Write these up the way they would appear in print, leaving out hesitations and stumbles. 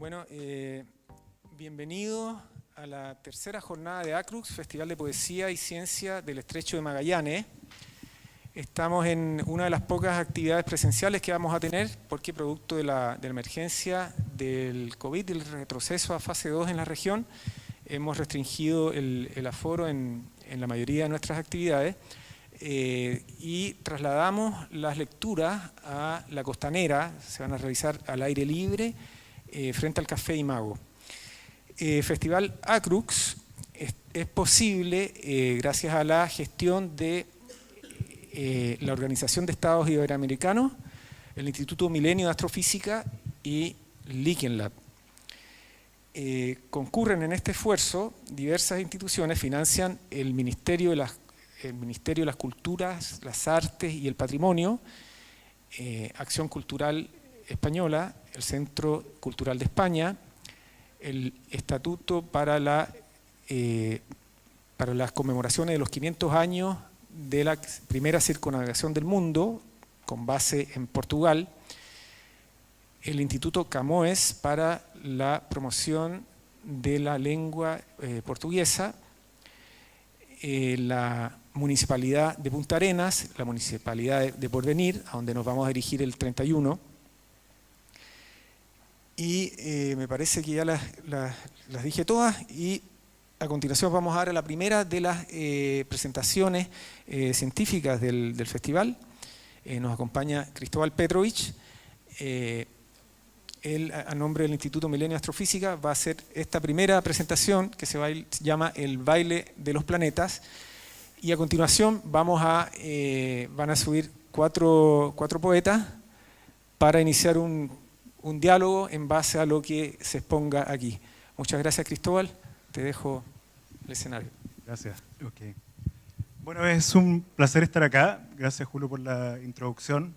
Bueno, bienvenidos a la tercera jornada de ACRUX, Festival de Poesía y Ciencia del Estrecho de Magallanes. Estamos en una de las pocas actividades presenciales que vamos a tener, porque producto de la emergencia del COVID y el retroceso a fase 2 en la región, hemos restringido el aforo en la mayoría de nuestras actividades y trasladamos las lecturas a la costanera. Se van a realizar al aire libre frente al Café Imago. Festival ACRUX es posible gracias a la gestión de la Organización de Estados Iberoamericanos, el Instituto Milenio de Astrofísica y Liken Lab. Concurren en este esfuerzo diversas instituciones, financian el Ministerio de las Culturas, las Artes y el Patrimonio, Acción Cultural Española, el Centro Cultural de España, el Estatuto para las conmemoraciones de los 500 años de la primera circunnavegación del mundo, con base en Portugal, el Instituto Camões para la promoción de la lengua portuguesa, la Municipalidad de Punta Arenas, la Municipalidad de Porvenir, a donde nos vamos a dirigir el 31, y me parece que ya las dije todas, y a continuación vamos a dar a la primera de las presentaciones científicas del festival. Nos acompaña Cristóbal Petrovich. Él, a nombre del Instituto Milenio de Astrofísica, va a hacer esta primera presentación que se llama El baile de los planetas. Y a continuación van a subir cuatro poetas para iniciar un diálogo en base a lo que se exponga aquí. Muchas gracias, Cristóbal. Te dejo el escenario. Gracias. Okay. Bueno, es un placer estar acá. Gracias, Julio, por la introducción.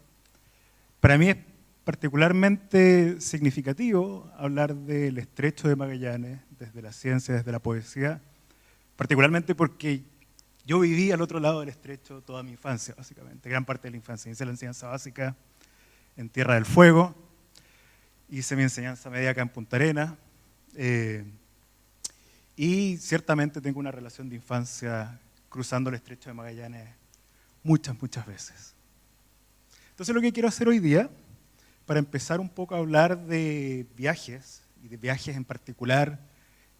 Para mí es particularmente significativo hablar del Estrecho de Magallanes, desde la ciencia, desde la poesía, particularmente porque yo viví al otro lado del Estrecho toda mi infancia, básicamente, gran parte de la infancia. Hice la enseñanza básica en Tierra del Fuego, hice mi enseñanza media acá en Punta Arenas, y ciertamente tengo una relación de infancia cruzando el Estrecho de Magallanes muchas veces. Entonces lo que quiero hacer hoy día, para empezar un poco a hablar de viajes, y de viajes en particular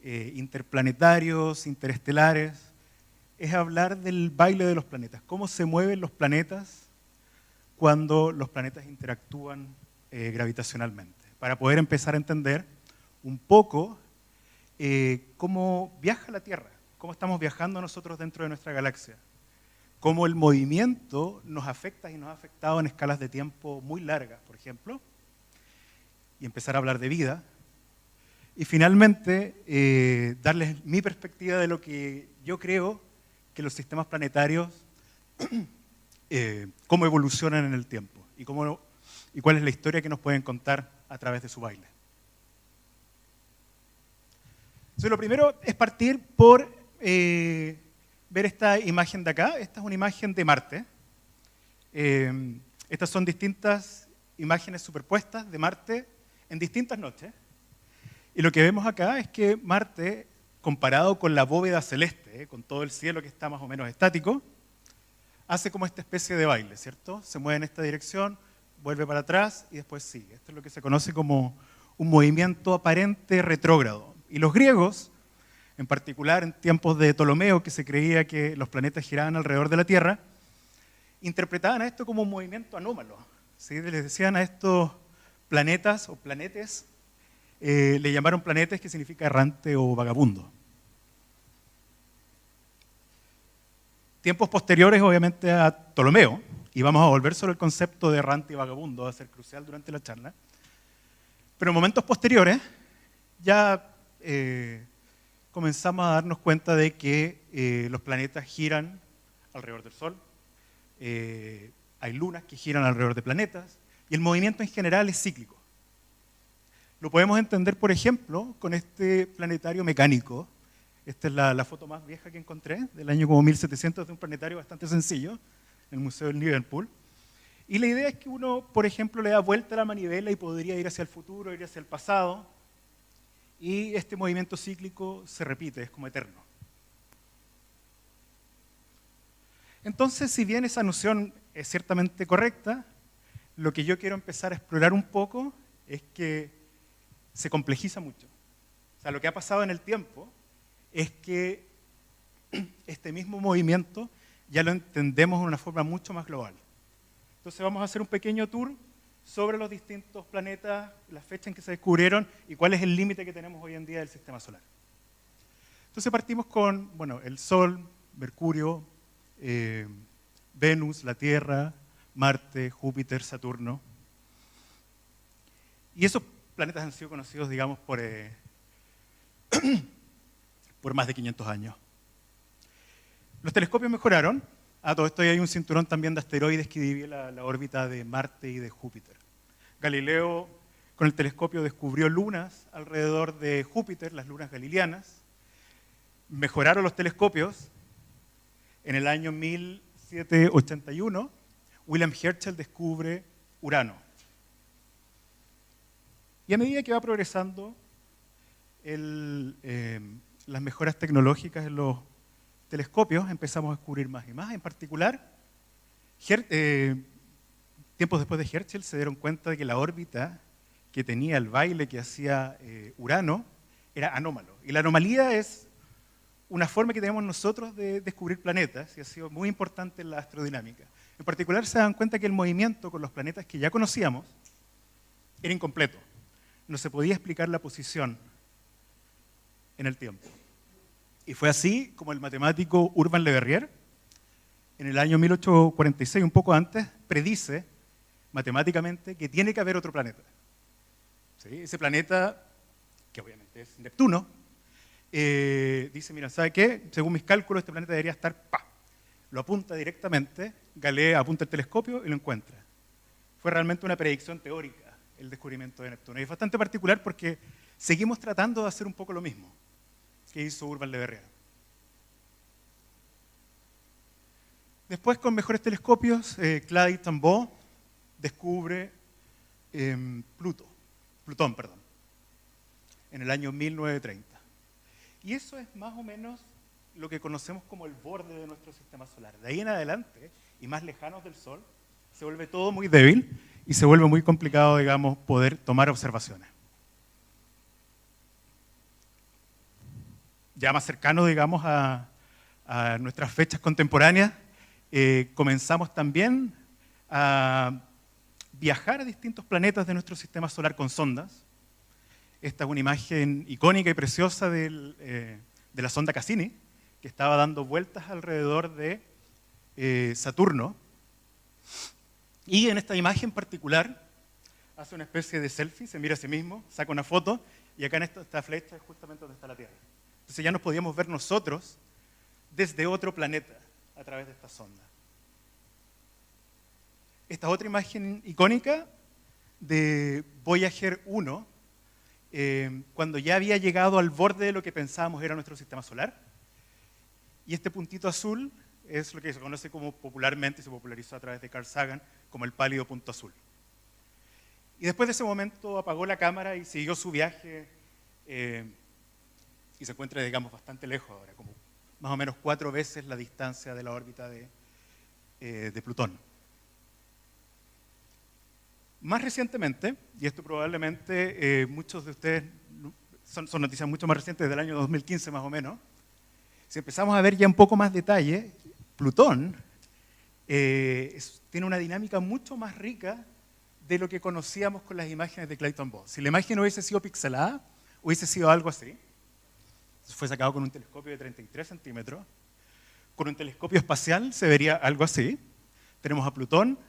interplanetarios, interestelares, es hablar del baile de los planetas, cómo se mueven los planetas cuando los planetas interactúan gravitacionalmente, para poder empezar a entender un poco cómo viaja la Tierra, cómo estamos viajando nosotros dentro de nuestra galaxia, cómo el movimiento nos afecta y nos ha afectado en escalas de tiempo muy largas, por ejemplo, y empezar a hablar de vida. Y finalmente, darles mi perspectiva de lo que yo creo que los sistemas planetarios, cómo evolucionan en el tiempo y cuál es la historia que nos pueden contar a través de su baile. Entonces, lo primero es partir por ver esta imagen de acá. Esta es una imagen de Marte. Estas son distintas imágenes superpuestas de Marte en distintas noches. Y lo que vemos acá es que Marte, comparado con la bóveda celeste, con todo el cielo que está más o menos estático, hace como esta especie de baile, ¿cierto? Se mueve en esta dirección, vuelve para atrás y después sigue. Esto es lo que se conoce como un movimiento aparente retrógrado. Y los griegos, en particular en tiempos de Ptolomeo, que se creía que los planetas giraban alrededor de la Tierra, interpretaban a esto como un movimiento anómalo. ¿Sí? Les decían a estos planetas o planetes, le llamaron planetes, que significa errante o vagabundo. Tiempos posteriores, obviamente, a Ptolomeo, y vamos a volver sobre el concepto de errante y vagabundo, va a ser crucial durante la charla, pero en momentos posteriores ya comenzamos a darnos cuenta de que los planetas giran alrededor del Sol, hay lunas que giran alrededor de planetas, y el movimiento en general es cíclico. Lo podemos entender, por ejemplo, con este planetario mecánico. Esta es la foto más vieja que encontré, del año como 1700, de un planetario bastante sencillo, en el Museo de Liverpool. Y la idea es que uno, por ejemplo, le da vuelta a la manivela y podría ir hacia el futuro, ir hacia el pasado, y este movimiento cíclico se repite, es como eterno. Entonces, si bien esa noción es ciertamente correcta, lo que yo quiero empezar a explorar un poco es que se complejiza mucho. O sea, lo que ha pasado en el tiempo es que este mismo movimiento ya lo entendemos de una forma mucho más global. Entonces vamos a hacer un pequeño tour sobre los distintos planetas, las fechas en que se descubrieron y cuál es el límite que tenemos hoy en día del sistema solar. Entonces partimos con, bueno, el Sol, Mercurio, Venus, la Tierra, Marte, Júpiter, Saturno. Y esos planetas han sido conocidos, digamos, por más de 500 años. Los telescopios mejoraron. A todo esto hay un cinturón también de asteroides que divide la órbita de Marte y de Júpiter. Galileo, con el telescopio, descubrió lunas alrededor de Júpiter, las lunas galileanas. Mejoraron los telescopios. En el año 1781, William Herschel descubre Urano. Y a medida que va progresando las mejoras tecnológicas en los telescopios, empezamos a descubrir más y más. En particular, tiempos después de Herschel se dieron cuenta de que la órbita que tenía el baile que hacía Urano era anómalo. Y la anomalía es una forma que tenemos nosotros de descubrir planetas y ha sido muy importante en la astrodinámica. En particular se dan cuenta que el movimiento con los planetas que ya conocíamos era incompleto. No se podía explicar la posición en el tiempo. Y fue así como el matemático Urbain Le Verrier, en el año 1846, un poco antes, predice matemáticamente que tiene que haber otro planeta. ¿Sí? Ese planeta, que obviamente es Neptuno, dice, mira, ¿sabe qué? Según mis cálculos, este planeta debería estar, ¡pa! Lo apunta directamente, Galileo apunta el telescopio y lo encuentra. Fue realmente una predicción teórica el descubrimiento de Neptuno. Y es bastante particular porque seguimos tratando de hacer un poco lo mismo que hizo Urbain Le Verrier. Después, con mejores telescopios, Clady Tambo descubre Plutón, en el año 1930. Y eso es más o menos lo que conocemos como el borde de nuestro sistema solar. De ahí en adelante, y más lejanos del Sol, se vuelve todo muy débil y se vuelve muy complicado, digamos, poder tomar observaciones. Ya más cercano, digamos, a nuestras fechas contemporáneas, comenzamos también a viajar a distintos planetas de nuestro sistema solar con sondas. Esta es una imagen icónica y preciosa de la sonda Cassini, que estaba dando vueltas alrededor de Saturno. Y en esta imagen particular hace una especie de selfie, se mira a sí mismo, saca una foto, y acá en esta flecha es justamente donde está la Tierra. Entonces ya nos podíamos ver nosotros desde otro planeta a través de esta sonda. Esta otra imagen icónica de Voyager 1, cuando ya había llegado al borde de lo que pensábamos era nuestro sistema solar. Y este puntito azul es lo que se conoce como popularmente, se popularizó a través de Carl Sagan, como el pálido punto azul. Y después de ese momento apagó la cámara y siguió su viaje y se encuentra, digamos, bastante lejos ahora, como más o menos 4 veces la distancia de la órbita de Plutón. Más recientemente, y esto probablemente muchos de ustedes, son noticias mucho más recientes, del año 2015 más o menos, si empezamos a ver ya un poco más detalle, Plutón tiene una dinámica mucho más rica de lo que conocíamos con las imágenes de Clayton Ball. Si la imagen hubiese sido pixelada, hubiese sido algo así. Fue sacado con un telescopio de 33 centímetros. Con un telescopio espacial se vería algo así. Tenemos a Plutón,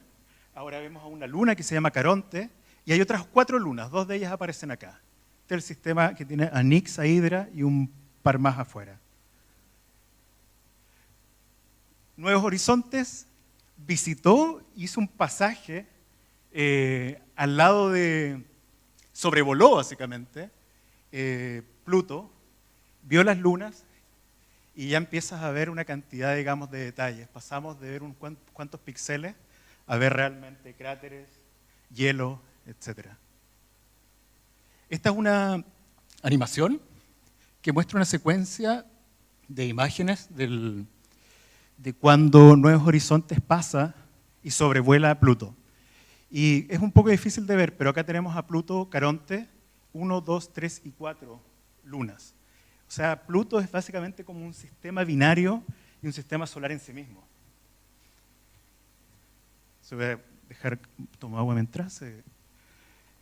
ahora vemos a una luna que se llama Caronte, y hay otras 4 lunas, 2 de ellas aparecen acá. Este es el sistema que tiene a Nix, a Hydra y un par más afuera. Nuevos Horizontes visitó, hizo un pasaje al lado sobrevoló básicamente Pluto, vio las lunas y ya empiezas a ver una cantidad, digamos, de detalles. Pasamos de ver cuantos píxeles a ver realmente cráteres, hielo, etc. Esta es una animación que muestra una secuencia de imágenes de cuando Nuevos Horizontes pasa y sobrevuela a Pluto. Y es un poco difícil de ver, pero acá tenemos a Pluto, Caronte, 1, 2, 3 y 4 lunas. O sea, Pluto es básicamente como un sistema binario y un sistema solar en sí mismo. Se voy a dejar, tomo agua mientras.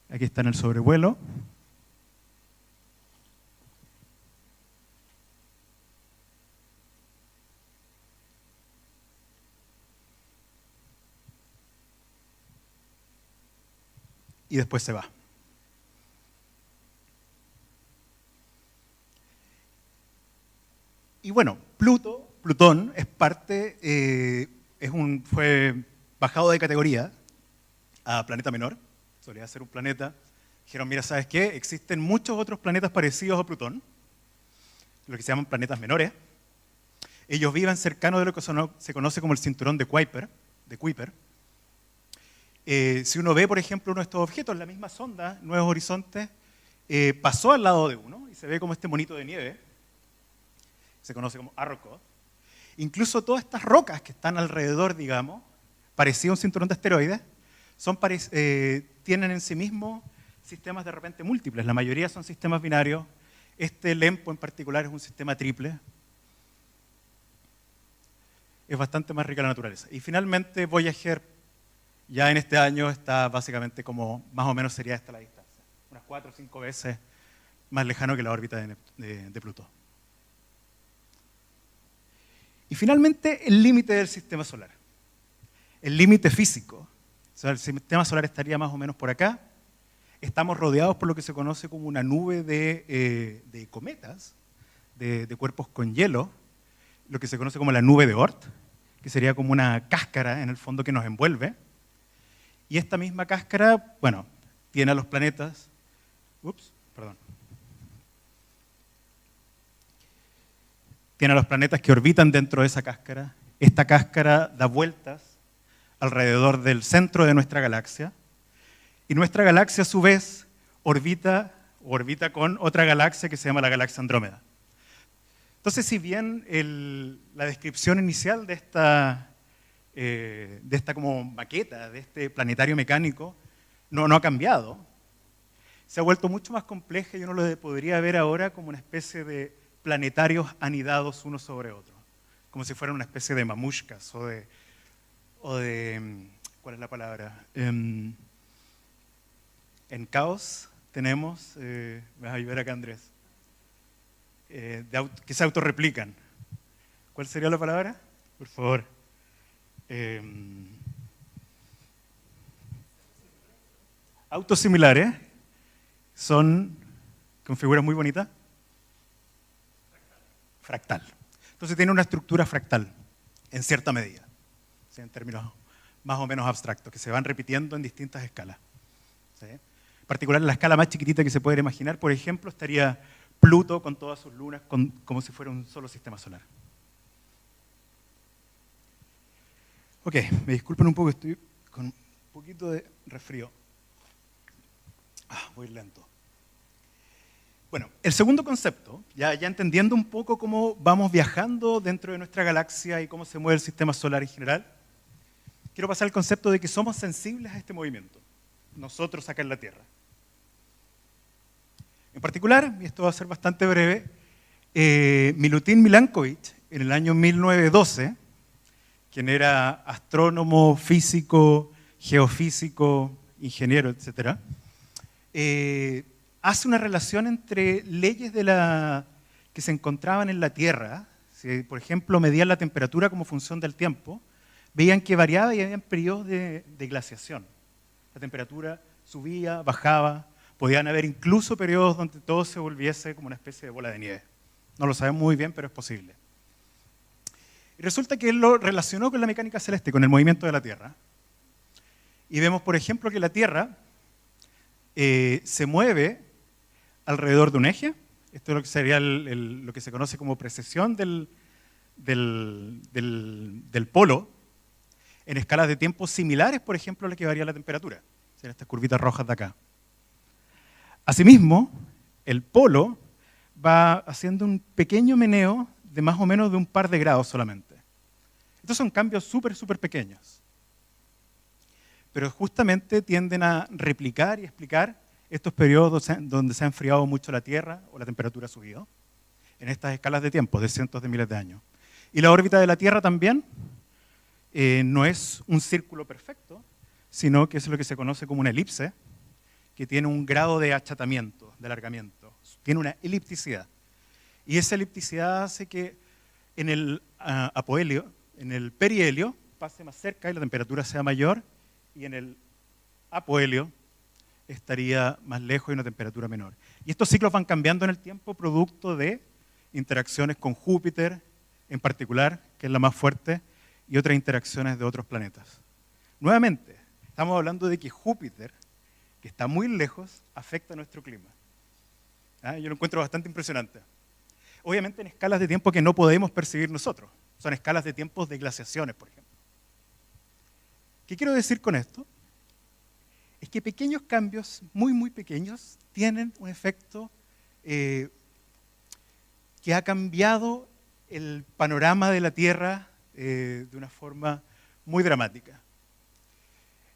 Aquí está en el sobrevuelo. Y después se va. Y bueno, Plutón es parte, fue bajado de categoría a planeta menor, solía ser un planeta. Dijeron, mira, ¿sabes qué? Existen muchos otros planetas parecidos a Plutón, lo que se llaman planetas menores. Ellos viven cercanos de lo que se conoce como el cinturón de Kuiper. Si uno ve, por ejemplo, uno de estos objetos, la misma sonda, Nuevos Horizontes, pasó al lado de uno y se ve como este monito de nieve, se conoce como Arrokoth. Incluso todas estas rocas que están alrededor, digamos, parecido a un cinturón de asteroides, tienen en sí mismos sistemas de repente múltiples. La mayoría son sistemas binarios. Este LEMPO en particular es un sistema triple. Es bastante más rica la naturaleza. Y finalmente Voyager, ya en este año, está básicamente como, más o menos sería esta la distancia. Unas 4 o 5 veces más lejano que la órbita de Plutón. Y finalmente, el límite del sistema solar. El límite físico. O sea, el sistema solar estaría más o menos por acá. Estamos rodeados por lo que se conoce como una nube de cometas, de cuerpos con hielo, lo que se conoce como la nube de Oort, que sería como una cáscara en el fondo que nos envuelve. Y esta misma cáscara, bueno, tiene a los planetas. Tiene a los planetas que orbitan dentro de esa cáscara. Esta cáscara da vueltas alrededor del centro de nuestra galaxia. Y nuestra galaxia, a su vez, orbita con otra galaxia que se llama la galaxia Andrómeda. Entonces, si bien la descripción inicial de esta como maqueta, de este planetario mecánico, no ha cambiado, se ha vuelto mucho más compleja y uno lo podría ver ahora como una especie de planetarios anidados uno sobre otro, como si fueran una especie de mamushkas o de ¿cuál es la palabra? En caos tenemos, me vas a ayudar acá Andrés, que se autorreplican. ¿Cuál sería la palabra? Por favor. Autosimilares son con figuras muy bonitas. Fractal. Entonces tiene una estructura fractal, en cierta medida, ¿sí? En términos más o menos abstractos, que se van repitiendo en distintas escalas. ¿Sí? En particular, en la escala más chiquitita que se puede imaginar, por ejemplo, estaría Pluto con todas sus lunas, como si fuera un solo sistema solar. Ok, me disculpen un poco, estoy con un poquito de resfrío. Voy lento. Bueno, el segundo concepto, ya entendiendo un poco cómo vamos viajando dentro de nuestra galaxia y cómo se mueve el sistema solar en general, quiero pasar al concepto de que somos sensibles a este movimiento, nosotros acá en la Tierra. En particular, y esto va a ser bastante breve, Milutin Milankovitch, en el año 1912, quien era astrónomo, físico, geofísico, ingeniero, etc., hace una relación entre leyes que se encontraban en la Tierra. Si, por ejemplo, medían la temperatura como función del tiempo, veían que variaba y había periodos de glaciación. La temperatura subía, bajaba, podían haber incluso periodos donde todo se volviese como una especie de bola de nieve. No lo sabemos muy bien, pero es posible. Y resulta que él lo relacionó con la mecánica celeste, con el movimiento de la Tierra. Y vemos, por ejemplo, que la Tierra se mueve alrededor de un eje. Esto es lo que sería lo que se conoce como precesión del polo, en escalas de tiempo similares, por ejemplo, a la que varía la temperatura. Serán estas curvitas rojas de acá. Asimismo, el polo va haciendo un pequeño meneo de más o menos de un par de grados solamente. Estos son cambios súper pequeños. Pero justamente tienden a replicar y explicar estos periodos donde se ha enfriado mucho la Tierra o la temperatura ha subido, en estas escalas de tiempo de cientos de miles de años. Y la órbita de la Tierra también no es un círculo perfecto, sino que es lo que se conoce como una elipse, que tiene un grado de achatamiento, de alargamiento. Tiene una elipticidad. Y esa elipticidad hace que en el apohelio, en el perihelio, pase más cerca y la temperatura sea mayor, y en el apohelio estaría más lejos y una temperatura menor. Y estos ciclos van cambiando en el tiempo producto de interacciones con Júpiter, en particular, que es la más fuerte, y otras interacciones de otros planetas. Nuevamente, estamos hablando de que Júpiter, que está muy lejos, afecta nuestro clima. Yo lo encuentro bastante impresionante. Obviamente en escalas de tiempo que no podemos percibir nosotros. Son escalas de tiempos de glaciaciones, por ejemplo. ¿Qué quiero decir con esto? Es que pequeños cambios, muy pequeños, tienen un efecto que ha cambiado el panorama de la Tierra de una forma muy dramática.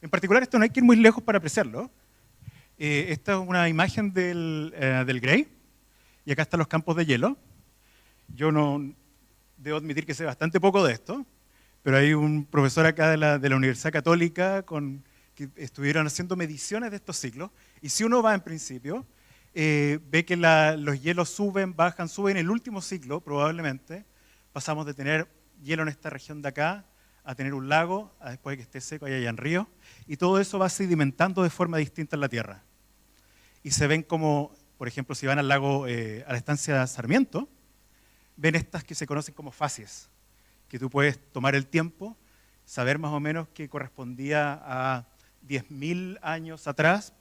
En particular, esto no hay que ir muy lejos para apreciarlo. Esta es una imagen del Grey, y acá están los campos de hielo. Yo no debo admitir que sé bastante poco de esto, pero hay un profesor acá de la Universidad Católica que estuvieron haciendo mediciones de estos ciclos, y si uno va en principio, ve que los hielos suben, bajan, suben. En el último ciclo, probablemente, pasamos de tener hielo en esta región de acá a tener un lago, a después de que esté seco, hayan ríos, y todo eso va sedimentando de forma distinta en la Tierra. Y se ven como, por ejemplo, si van al lago, a la estancia Sarmiento, ven estas que se conocen como facies, que tú puedes tomar el tiempo, saber más o menos que correspondía a 10.000 años atrás,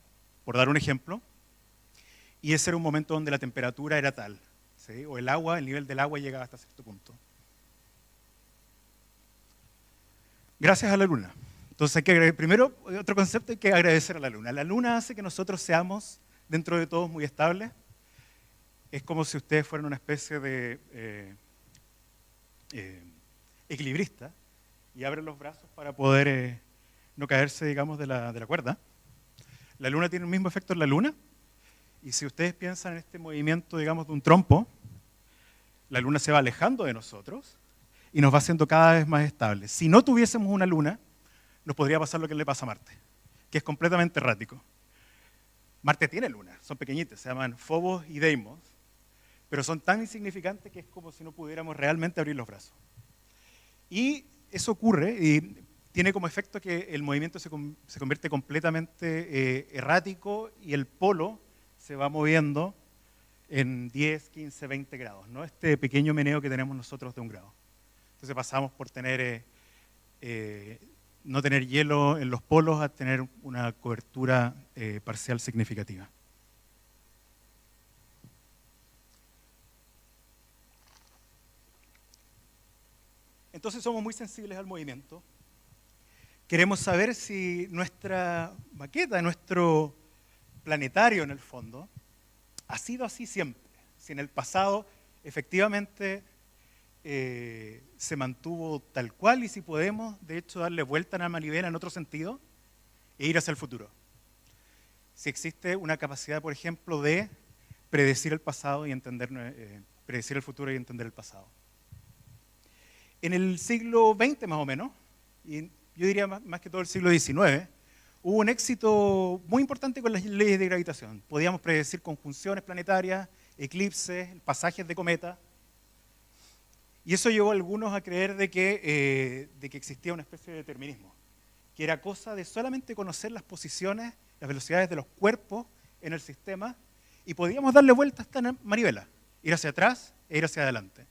por dar un ejemplo, y ese era un momento donde la temperatura era tal, ¿sí? O el nivel del agua llegaba hasta cierto punto. Gracias a la Luna. Entonces, primero, otro concepto, hay que agradecer a la Luna. La Luna hace que nosotros seamos, dentro de todos, muy estables. Es como si ustedes fueran una especie de equilibrista y abren los brazos para poder no caerse, digamos, de la cuerda. La Luna tiene el mismo efecto en la Luna, y si ustedes piensan en este movimiento, digamos, de un trompo, la Luna se va alejando de nosotros y nos va haciendo cada vez más estable. Si no tuviésemos una Luna, nos podría pasar lo que le pasa a Marte, que es completamente errático. Marte tiene lunas, son pequeñitas, se llaman Phobos y Deimos, pero son tan insignificantes que es como si no pudiéramos realmente abrir los brazos. Y eso ocurre y tiene como efecto que el movimiento se convierte completamente errático, y el polo se va moviendo en 10, 15, 20 grados, ¿no? Este pequeño meneo que tenemos nosotros de 1 grado. Entonces pasamos por no tener hielo en los polos a tener una cobertura parcial significativa. Entonces somos muy sensibles al movimiento. Queremos saber si nuestra maqueta, nuestro planetario en el fondo, ha sido así siempre. Si en el pasado efectivamente se mantuvo tal cual, y si podemos, de hecho, darle vuelta a la manivela en otro sentido e ir hacia el futuro. Si existe una capacidad, por ejemplo, de predecir el pasado y predecir el futuro y entender el pasado. En el siglo XX más o menos, y yo diría más que todo el siglo XIX, hubo un éxito muy importante con las leyes de gravitación. Podíamos predecir conjunciones planetarias, eclipses, pasajes de cometas. Y eso llevó a algunos a creer de que existía una especie de determinismo, que era cosa de solamente conocer las posiciones, las velocidades de los cuerpos en el sistema, y podíamos darle vuelta a esta manivela, ir hacia atrás e ir hacia adelante.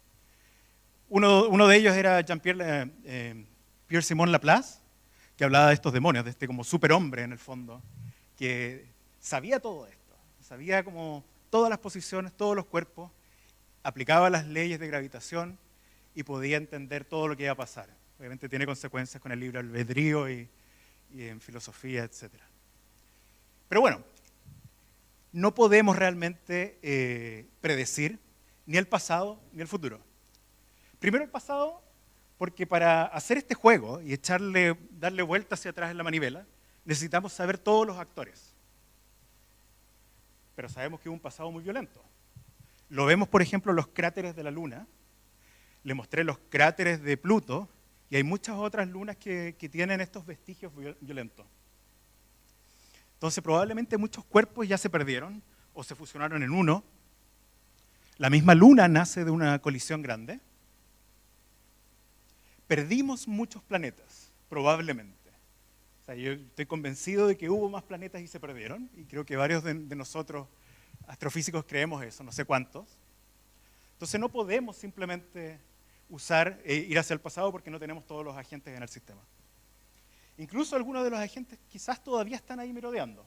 Uno de ellos era Pierre-Simon Laplace, que hablaba de estos demonios, de este como superhombre en el fondo, que sabía todo esto, sabía como todas las posiciones, todos los cuerpos, aplicaba las leyes de gravitación y podía entender todo lo que iba a pasar. Obviamente tiene consecuencias con el libre albedrío y en filosofía, etc. Pero bueno, no podemos realmente predecir ni el pasado ni el futuro. Primero el pasado, porque para hacer este juego y darle vuelta hacia atrás en la manivela, necesitamos saber todos los actores. Pero sabemos que hubo un pasado muy violento. Lo vemos, por ejemplo, en los cráteres de la Luna. Le mostré los cráteres de Pluto y hay muchas otras lunas que tienen estos vestigios violentos. Entonces, probablemente muchos cuerpos ya se perdieron o se fusionaron en uno. La misma Luna nace de una colisión grande. Perdimos muchos planetas, probablemente. O sea, yo estoy convencido de que hubo más planetas y se perdieron, y creo que varios de nosotros astrofísicos creemos eso, no sé cuántos. Entonces no podemos simplemente ir hacia el pasado porque no tenemos todos los agentes en el sistema. Incluso algunos de los agentes quizás todavía están ahí merodeando.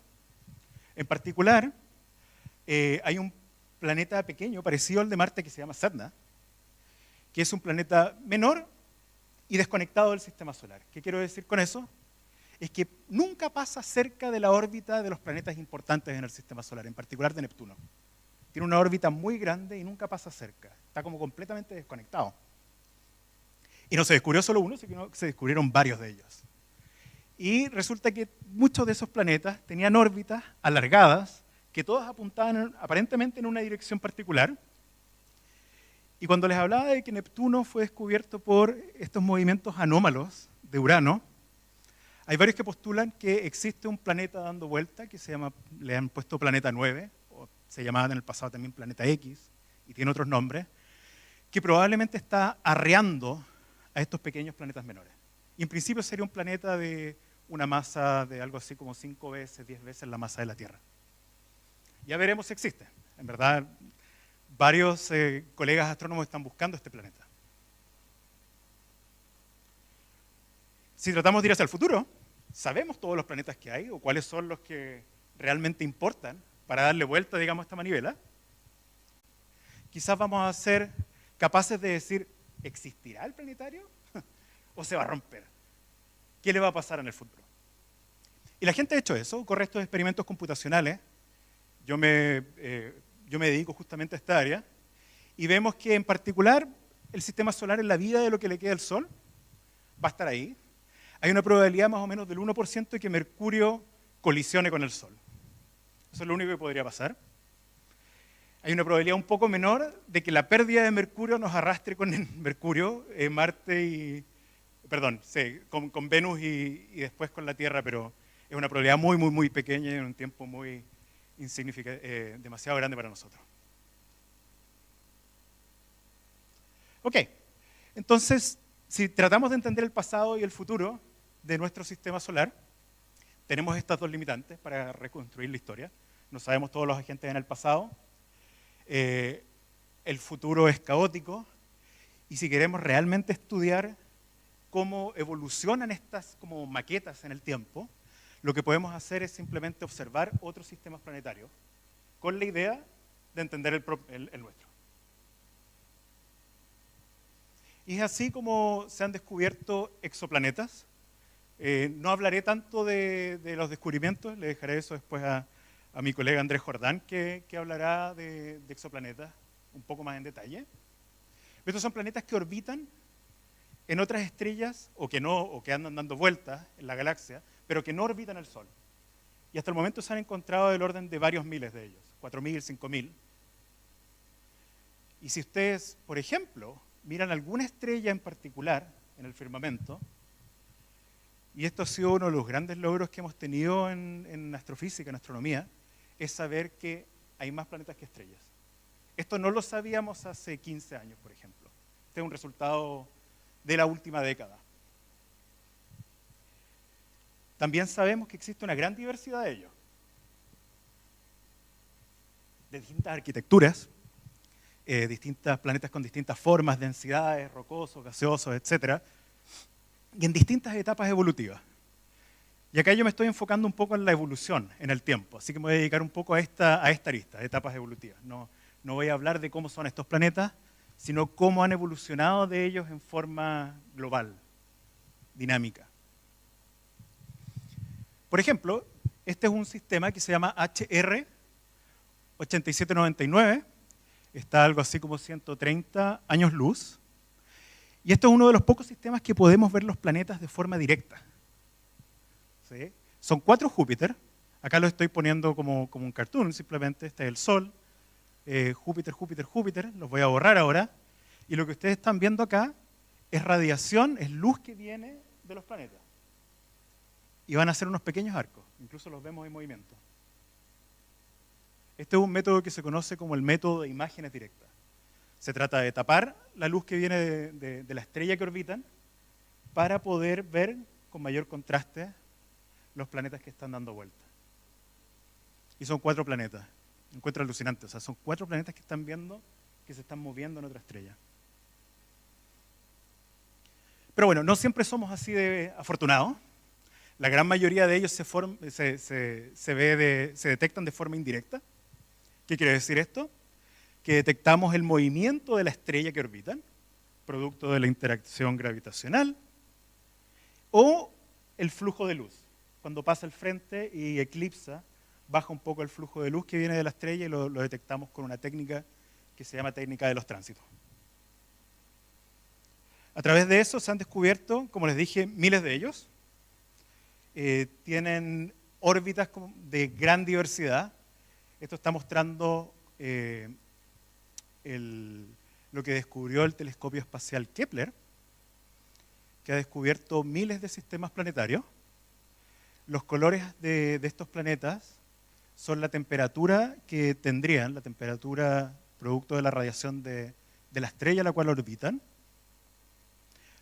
En particular, hay un planeta pequeño parecido al de Marte que se llama Sedna, que es un planeta menor y desconectado del sistema solar. ¿Qué quiero decir con eso? Es que nunca pasa cerca de la órbita de los planetas importantes en el sistema solar, en particular de Neptuno. Tiene una órbita muy grande y nunca pasa cerca. Está como completamente desconectado. Y no se descubrió solo uno, sino que se descubrieron varios de ellos. Y resulta que muchos de esos planetas tenían órbitas alargadas que todas apuntaban aparentemente en una dirección particular. Y cuando les hablaba de que Neptuno fue descubierto por estos movimientos anómalos de Urano, hay varios que postulan que existe un planeta dando vuelta que le han puesto Planeta 9, o se llamaba en el pasado también Planeta X, y tiene otros nombres, que probablemente está arreando a estos pequeños planetas menores. Y en principio sería un planeta de una masa de algo así como 5 veces, 10 veces la masa de la Tierra. Ya veremos si existe. En verdad, varios colegas astrónomos están buscando este planeta. Si tratamos de ir hacia el futuro, sabemos todos los planetas que hay o cuáles son los que realmente importan para darle vuelta, digamos, a esta manivela. Quizás vamos a ser capaces de decir, ¿existirá el planetario o se va a romper? ¿Qué le va a pasar en el futuro? Y la gente ha hecho eso, corre estos experimentos computacionales. Yo me dedico justamente a esta área y vemos que en particular el sistema solar en la vida de lo que le queda al Sol va a estar ahí. Hay una probabilidad más o menos del 1% de que Mercurio colisione con el Sol. Eso es lo único que podría pasar. Hay una probabilidad un poco menor de que la pérdida de Mercurio nos arrastre con Mercurio, con Venus y después con la Tierra, pero es una probabilidad muy, muy, muy pequeña y en un tiempo muy demasiado grande para nosotros. Ok, entonces, si tratamos de entender el pasado y el futuro de nuestro sistema solar, tenemos estas dos limitantes para reconstruir la historia. No sabemos todos los agentes en el pasado, el futuro es caótico, y si queremos realmente estudiar cómo evolucionan estas como maquetas en el tiempo, lo que podemos hacer es simplemente observar otros sistemas planetarios con la idea de entender el nuestro. Y es así como se han descubierto exoplanetas. No hablaré tanto de los descubrimientos, le dejaré eso después a mi colega Andrés Jordán, que hablará de exoplanetas un poco más en detalle. Estos son planetas que orbitan en otras estrellas o que andan dando vueltas en la galaxia, pero que no orbitan el Sol. Y hasta el momento se han encontrado del orden de varios miles de ellos, 4.000, 5.000. Y si ustedes, por ejemplo, miran alguna estrella en particular en el firmamento, y esto ha sido uno de los grandes logros que hemos tenido en astrofísica, en astronomía, es saber que hay más planetas que estrellas. Esto no lo sabíamos hace 15 años, por ejemplo. Este es un resultado de la última década. También sabemos que existe una gran diversidad de ellos, de distintas arquitecturas, distintos planetas con distintas formas, densidades, rocosos, gaseosos, etc. Y en distintas etapas evolutivas. Y acá yo me estoy enfocando un poco en la evolución, en el tiempo, así que me voy a dedicar un poco a esta arista, de etapas evolutivas. No voy a hablar de cómo son estos planetas, sino cómo han evolucionado de ellos en forma global, dinámica. Por ejemplo, este es un sistema que se llama HR 8799, está algo así como 130 años luz. Y esto es uno de los pocos sistemas que podemos ver los planetas de forma directa. ¿Sí? Son 4 Júpiter. Acá lo estoy poniendo como un cartoon, simplemente. Este es el Sol. Júpiter, Júpiter, Júpiter. Los voy a borrar ahora. Y lo que ustedes están viendo acá es radiación, es luz que viene de los planetas. Y van a ser unos pequeños arcos. Incluso los vemos en movimiento. Este es un método que se conoce como el método de imágenes directas. Se trata de tapar la luz que viene de la estrella que orbitan para poder ver con mayor contraste los planetas que están dando vuelta. Y son 4 planetas. Encuentro alucinante. O sea, son 4 planetas que están viendo que se están moviendo en otra estrella. Pero bueno, no siempre somos así de afortunados. La gran mayoría de ellos se detectan de forma indirecta. ¿Qué quiere decir esto? Que detectamos el movimiento de la estrella que orbitan, producto de la interacción gravitacional, o el flujo de luz. Cuando pasa al frente y eclipsa, baja un poco el flujo de luz que viene de la estrella y lo detectamos con una técnica que se llama técnica de los tránsitos. A través de eso se han descubierto, como les dije, miles de ellos. Tienen órbitas de gran diversidad. Esto está mostrando lo que descubrió el telescopio espacial Kepler, que ha descubierto miles de sistemas planetarios. Los colores de estos planetas son la temperatura que tendrían, la temperatura producto de la radiación de la estrella a la cual orbitan.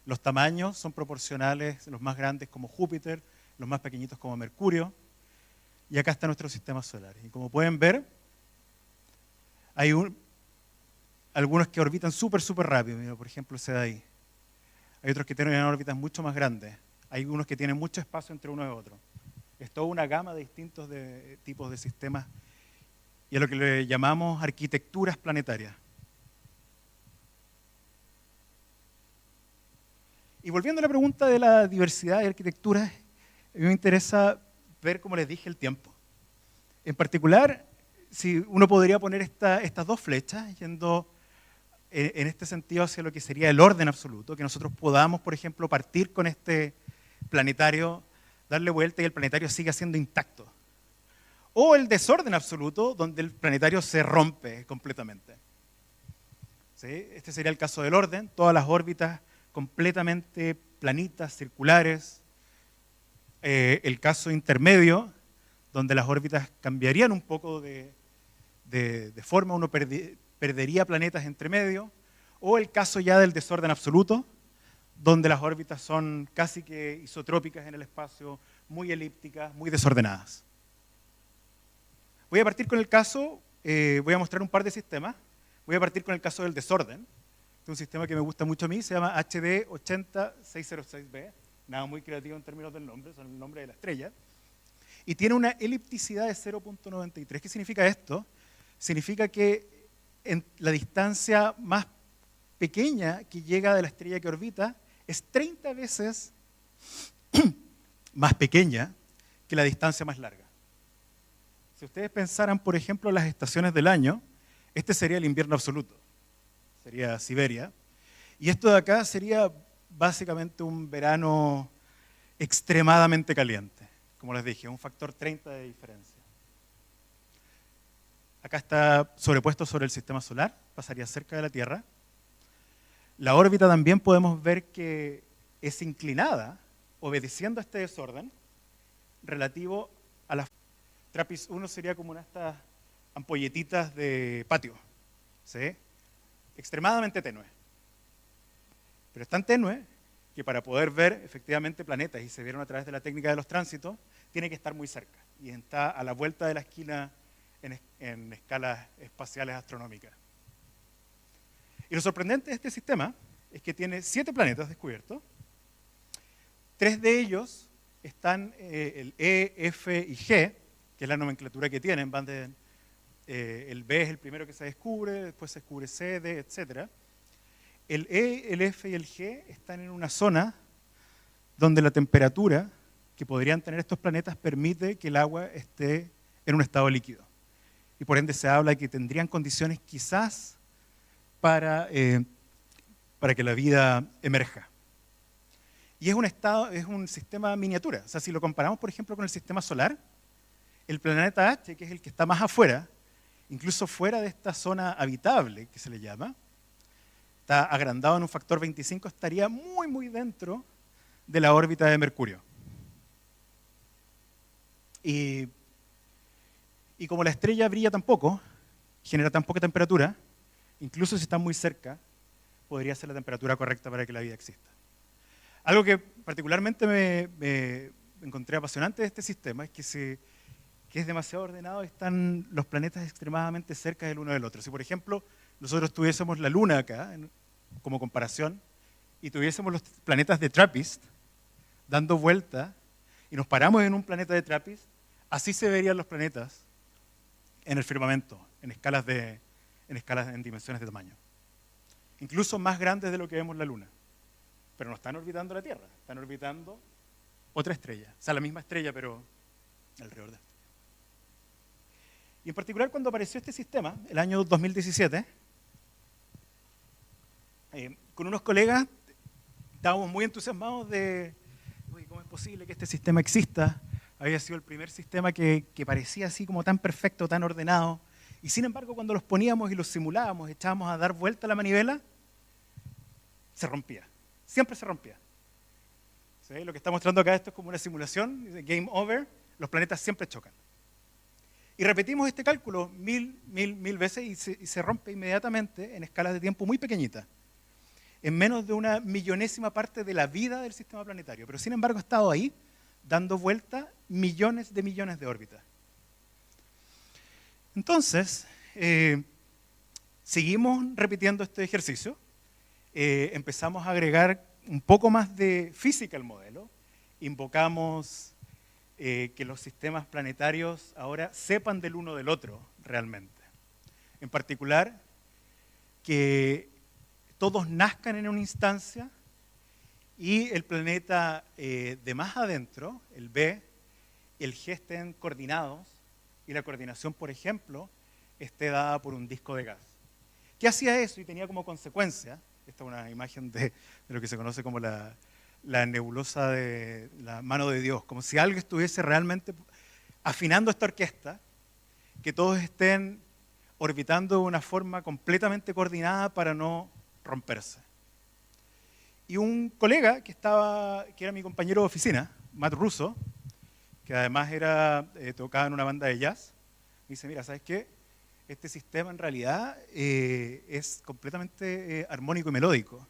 Los tamaños son proporcionales, los más grandes como Júpiter, los más pequeñitos como Mercurio. Y acá está nuestro sistema solar. Y como pueden ver, hay algunos que orbitan súper rápido. Mira, por ejemplo, ese de ahí. Hay otros que tienen órbitas mucho más grandes. Hay unos que tienen mucho espacio entre uno y otro. Es toda una gama de distintos tipos de sistemas. Y a lo que le llamamos arquitecturas planetarias. Y volviendo a la pregunta de la diversidad de arquitecturas, a mí me interesa ver, como les dije, el tiempo. En particular, si uno podría poner estas 2 flechas yendo en este sentido hacia lo que sería el orden absoluto, que nosotros podamos, por ejemplo, partir con este planetario, darle vuelta y el planetario siga siendo intacto. O el desorden absoluto, donde el planetario se rompe completamente. ¿Sí? Este sería el caso del orden, todas las órbitas completamente planitas, circulares. El caso intermedio, donde las órbitas cambiarían un poco de forma, uno perdería planetas entre medio, o el caso ya del desorden absoluto, donde las órbitas son casi que isotrópicas en el espacio, muy elípticas, muy desordenadas. Voy a partir con el caso, voy a mostrar un par de sistemas. Voy a partir con el caso del desorden. Este es un sistema que me gusta mucho a mí, se llama HD 80606b. Nada muy creativo en términos del nombre, son el nombre de la estrella. Y tiene una elipticidad de 0.93. ¿Qué significa esto? Significa que en la distancia más pequeña que llega de la estrella que orbita es 30 veces más pequeña que la distancia más larga. Si ustedes pensaran, por ejemplo, en las estaciones del año, este sería el invierno absoluto, sería Siberia, y esto de acá sería básicamente un verano extremadamente caliente, como les dije, un factor 30 de diferencia. Acá está sobrepuesto sobre el sistema solar, pasaría cerca de la Tierra. La órbita también podemos ver que es inclinada, obedeciendo a este desorden, relativo a la... TRAPPIST 1 sería como una de estas ampolletitas de patio, ¿sí? Extremadamente tenue. Pero es tan tenue que para poder ver efectivamente planetas, y se vieron a través de la técnica de los tránsitos, tiene que estar muy cerca, y está a la vuelta de la esquina en escalas espaciales astronómicas. Y lo sorprendente de este sistema es que tiene 7 planetas descubiertos. 3 de ellos están el E, F y G, que es la nomenclatura que tienen. El B es el primero que se descubre, después se descubre C, D, etc. El E, el F y el G están en una zona donde la temperatura que podrían tener estos planetas permite que el agua esté en un estado líquido. y por ende se habla de que tendrían condiciones quizás para que la vida emerja. Y es un sistema miniatura. O sea, si lo comparamos, por ejemplo, con el sistema solar, el planeta H, que es el que está más afuera, incluso fuera de esta zona habitable, que se le llama, está agrandado en un factor 25, estaría muy, muy dentro de la órbita de Mercurio. Y como la estrella brilla tan poco, genera tan poca temperatura, incluso si está muy cerca, podría ser la temperatura correcta para que la vida exista. Algo que particularmente me encontré apasionante de este sistema es que es demasiado ordenado y están los planetas extremadamente cerca del uno del otro. Si, por ejemplo, nosotros tuviésemos la Luna acá, como comparación, y tuviésemos los planetas de TRAPPIST dando vuelta, y nos paramos en un planeta de TRAPPIST, así se verían los planetas en el firmamento, en dimensiones de tamaño. Incluso más grandes de lo que vemos la Luna. Pero no están orbitando la Tierra, están orbitando otra estrella. O sea, la misma estrella, pero alrededor de esta. Y en particular, cuando apareció este sistema, el año 2017, con unos colegas estábamos muy entusiasmados de cómo es posible que este sistema exista. Había sido el primer sistema que parecía así como tan perfecto, tan ordenado. Y sin embargo, cuando los poníamos y los simulábamos, echábamos a dar vuelta a la manivela, se rompía. Siempre se rompía. ¿Sí? Lo que está mostrando acá, esto es como una simulación, dice game over, los planetas siempre chocan. Y repetimos este cálculo mil veces y se rompe inmediatamente en escalas de tiempo muy pequeñitas, en menos de una millonésima parte de la vida del sistema planetario. Pero sin embargo ha estado ahí, dando vuelta millones de órbitas. Entonces, seguimos repitiendo este ejercicio. Empezamos a agregar un poco más de física al modelo, invocamos que los sistemas planetarios ahora sepan del uno del otro realmente. En particular, que todos nazcan en una instancia y el planeta de más adentro, el B, el G estén coordinados y la coordinación, por ejemplo, esté dada por un disco de gas. ¿Qué hacía eso? Y tenía como consecuencia, esta es una imagen de lo que se conoce como la nebulosa de la mano de Dios, como si algo estuviese realmente afinando esta orquesta, que todos estén orbitando de una forma completamente coordinada para no romperse. Y un colega que era mi compañero de oficina, Matt Russo, que además tocaba en una banda de jazz, me dice, mira, ¿sabes qué? Este sistema en realidad es completamente armónico y melódico.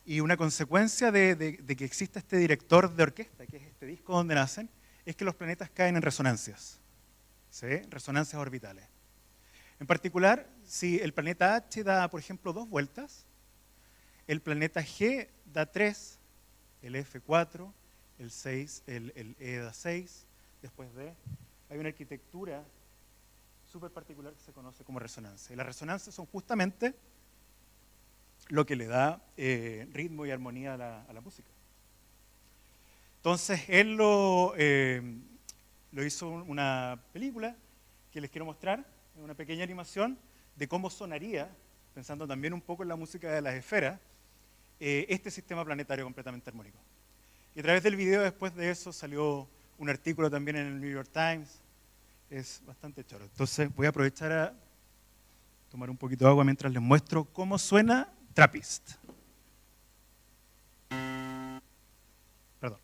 Y una consecuencia de que exista este director de orquesta, que es este disco donde nacen, es que los planetas caen en resonancias, ¿sí? Resonancias orbitales. En particular, si el planeta H da, por ejemplo, 2 vueltas, el planeta G da 3, el F 4, el 6, el E da 6, después D. Hay una arquitectura súper particular que se conoce como resonancia. Y las resonancias son justamente lo que le da ritmo y armonía a la música. Entonces, él lo hizo una película que les quiero mostrar, una pequeña animación de cómo sonaría, pensando también un poco en la música de las esferas, este sistema planetario completamente armónico. Y a través del video, después de eso, salió un artículo también en el New York Times. Es bastante choro. Entonces, voy a aprovechar a tomar un poquito de agua mientras les muestro cómo suena TRAPPIST. Perdón.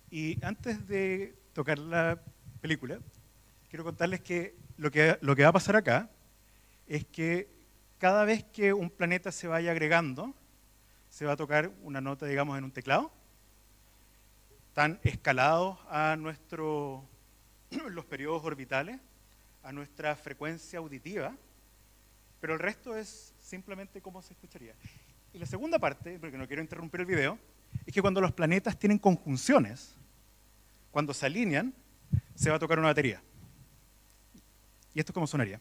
Y antes de tocar la película, quiero contarles que lo que va a pasar acá es que cada vez que un planeta se vaya agregando, se va a tocar una nota, digamos, en un teclado. Están escalados a los periodos orbitales, a nuestra frecuencia auditiva, pero el resto es simplemente cómo se escucharía. Y la segunda parte, porque no quiero interrumpir el video, es que cuando los planetas tienen conjunciones, cuando se alinean, se va a tocar una batería. ¿Y esto cómo sonaría?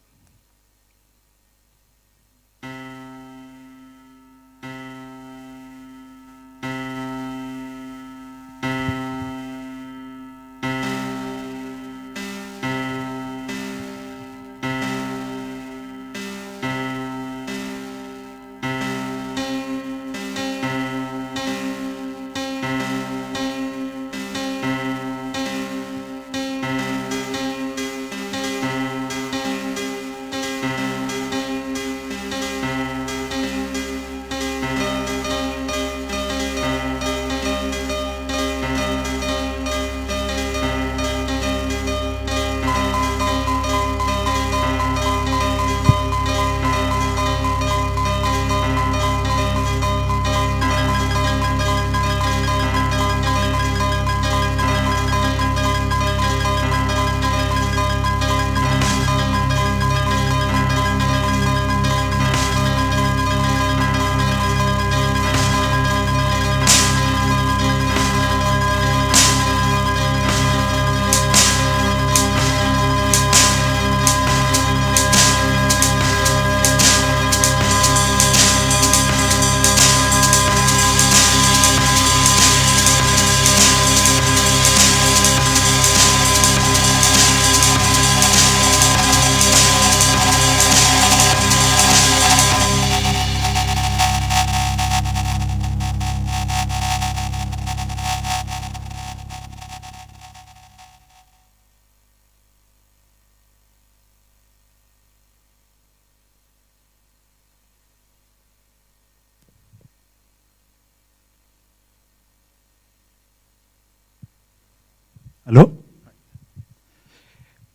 ¿Aló?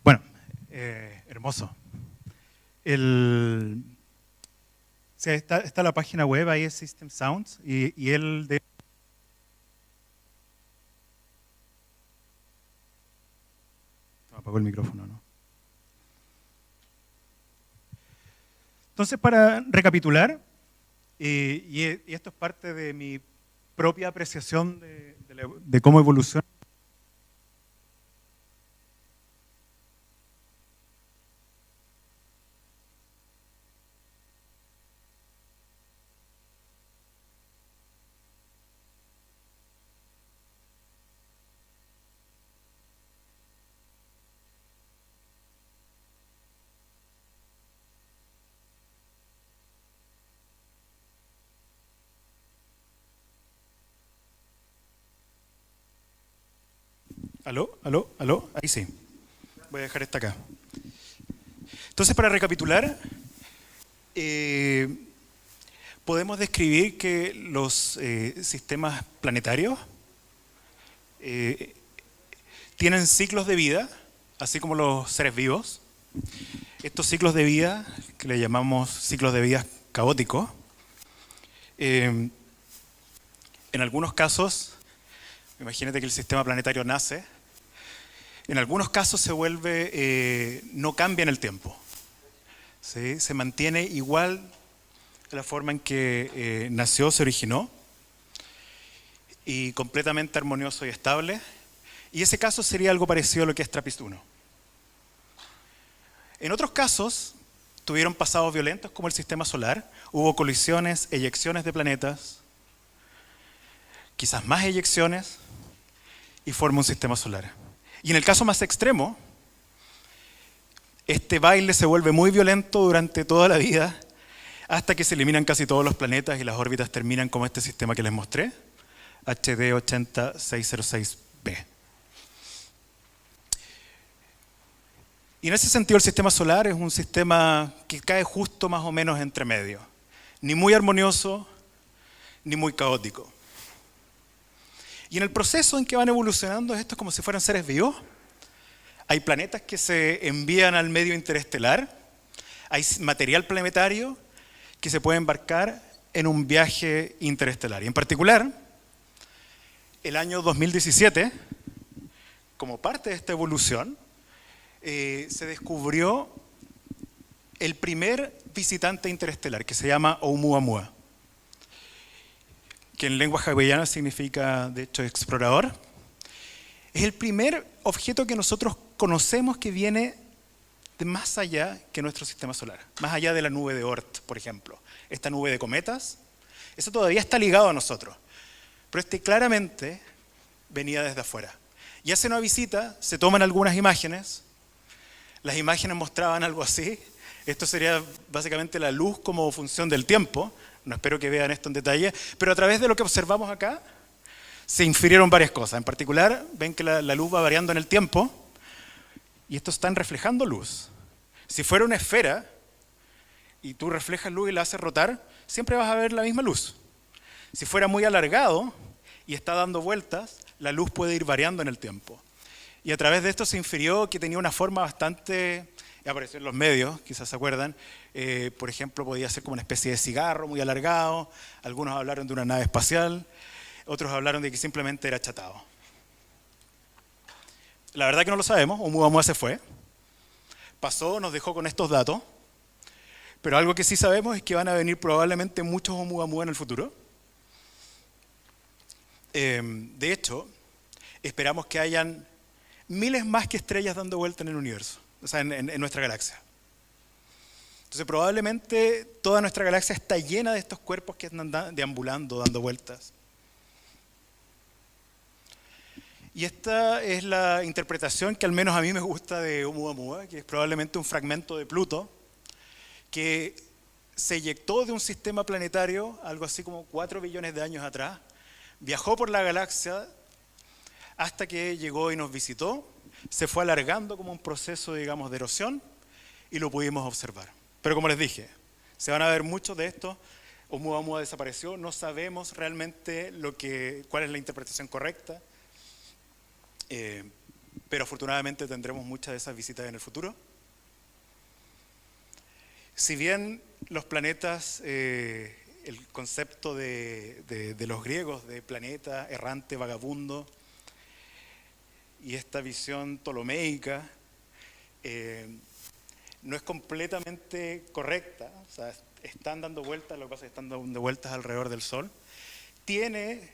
Bueno, hermoso. Sí, está la página web, ahí es System Sounds, y él de... Me apagó el micrófono, ¿no? Entonces, para recapitular, y esto es parte de mi propia apreciación de cómo evoluciona. ¿Aló? ¿Aló? ¿Aló? Ahí sí. Voy a dejar esta acá. Entonces, para recapitular, podemos describir que los sistemas planetarios tienen ciclos de vida, así como los seres vivos. Estos ciclos de vida, que le llamamos ciclos de vida caóticos, en algunos casos, imagínate que el sistema planetario nace, en algunos casos se vuelve, no cambia en el tiempo, ¿sí? Se mantiene igual de la forma en que nació, se originó, y completamente armonioso y estable. Y ese caso sería algo parecido a lo que es TRAPPIST-1. En otros casos, tuvieron pasados violentos como el sistema solar, hubo colisiones, eyecciones de planetas, quizás más eyecciones, y forma un sistema solar. Y en el caso más extremo, este baile se vuelve muy violento durante toda la vida, hasta que se eliminan casi todos los planetas y las órbitas terminan como este sistema que les mostré, HD 80606b. Y en ese sentido el sistema solar es un sistema que cae justo más o menos entre medio, ni muy armonioso, ni muy caótico. Y en el proceso en que van evolucionando estos como si fueran seres vivos, hay planetas que se envían al medio interestelar, hay material planetario que se puede embarcar en un viaje interestelar. Y en particular, el año 2017, como parte de esta evolución, se descubrió el primer visitante interestelar, que se llama Oumuamua, que en lengua hawaiana significa, de hecho, explorador. Es el primer objeto que nosotros conocemos que viene de más allá que nuestro sistema solar, más allá de la nube de Oort, por ejemplo. Esta nube de cometas, eso todavía está ligado a nosotros, pero este claramente venía desde afuera. Y hace una visita, se toman algunas imágenes, las imágenes mostraban algo así. Esto sería básicamente la luz como función del tiempo. No espero que vean esto en detalle, pero a través de lo que observamos acá, se infirieron varias cosas. En particular, ven que la luz va variando en el tiempo, y estos están reflejando luz. Si fuera una esfera, y tú reflejas luz y la haces rotar, siempre vas a ver la misma luz. Si fuera muy alargado, y está dando vueltas, la luz puede ir variando en el tiempo. Y a través de esto se infirió que tenía una forma bastante... apareció en los medios, quizás se acuerdan, por ejemplo, podía ser como una especie de cigarro muy alargado, algunos hablaron de una nave espacial, otros hablaron de que simplemente era achatado. La verdad que no lo sabemos, Oumuamua se fue, pasó, nos dejó con estos datos, pero algo que sí sabemos es que van a venir probablemente muchos Oumuamua en el futuro. De hecho, esperamos que hayan miles más que estrellas dando vuelta en el universo. O sea, en nuestra galaxia. Entonces probablemente toda nuestra galaxia está llena de estos cuerpos que andan deambulando, dando vueltas. Y esta es la interpretación que al menos a mí me gusta de Oumuamua, que es probablemente un fragmento de Pluto, que se eyectó de un sistema planetario, algo así como 4 billones de años atrás, viajó por la galaxia hasta que llegó y nos visitó, se fue alargando como un proceso, digamos, de erosión, y lo pudimos observar. Pero como les dije, se van a ver muchos de estos. Oumuamua desapareció, no sabemos realmente cuál es la interpretación correcta. pero afortunadamente tendremos muchas de esas visitas en el futuro. Si bien los planetas, el concepto de los griegos de planeta, errante, vagabundo, y esta visión ptolomeica no es completamente correcta, o sea, están dando vueltas, lo que pasa es que están dando vueltas alrededor del Sol, tiene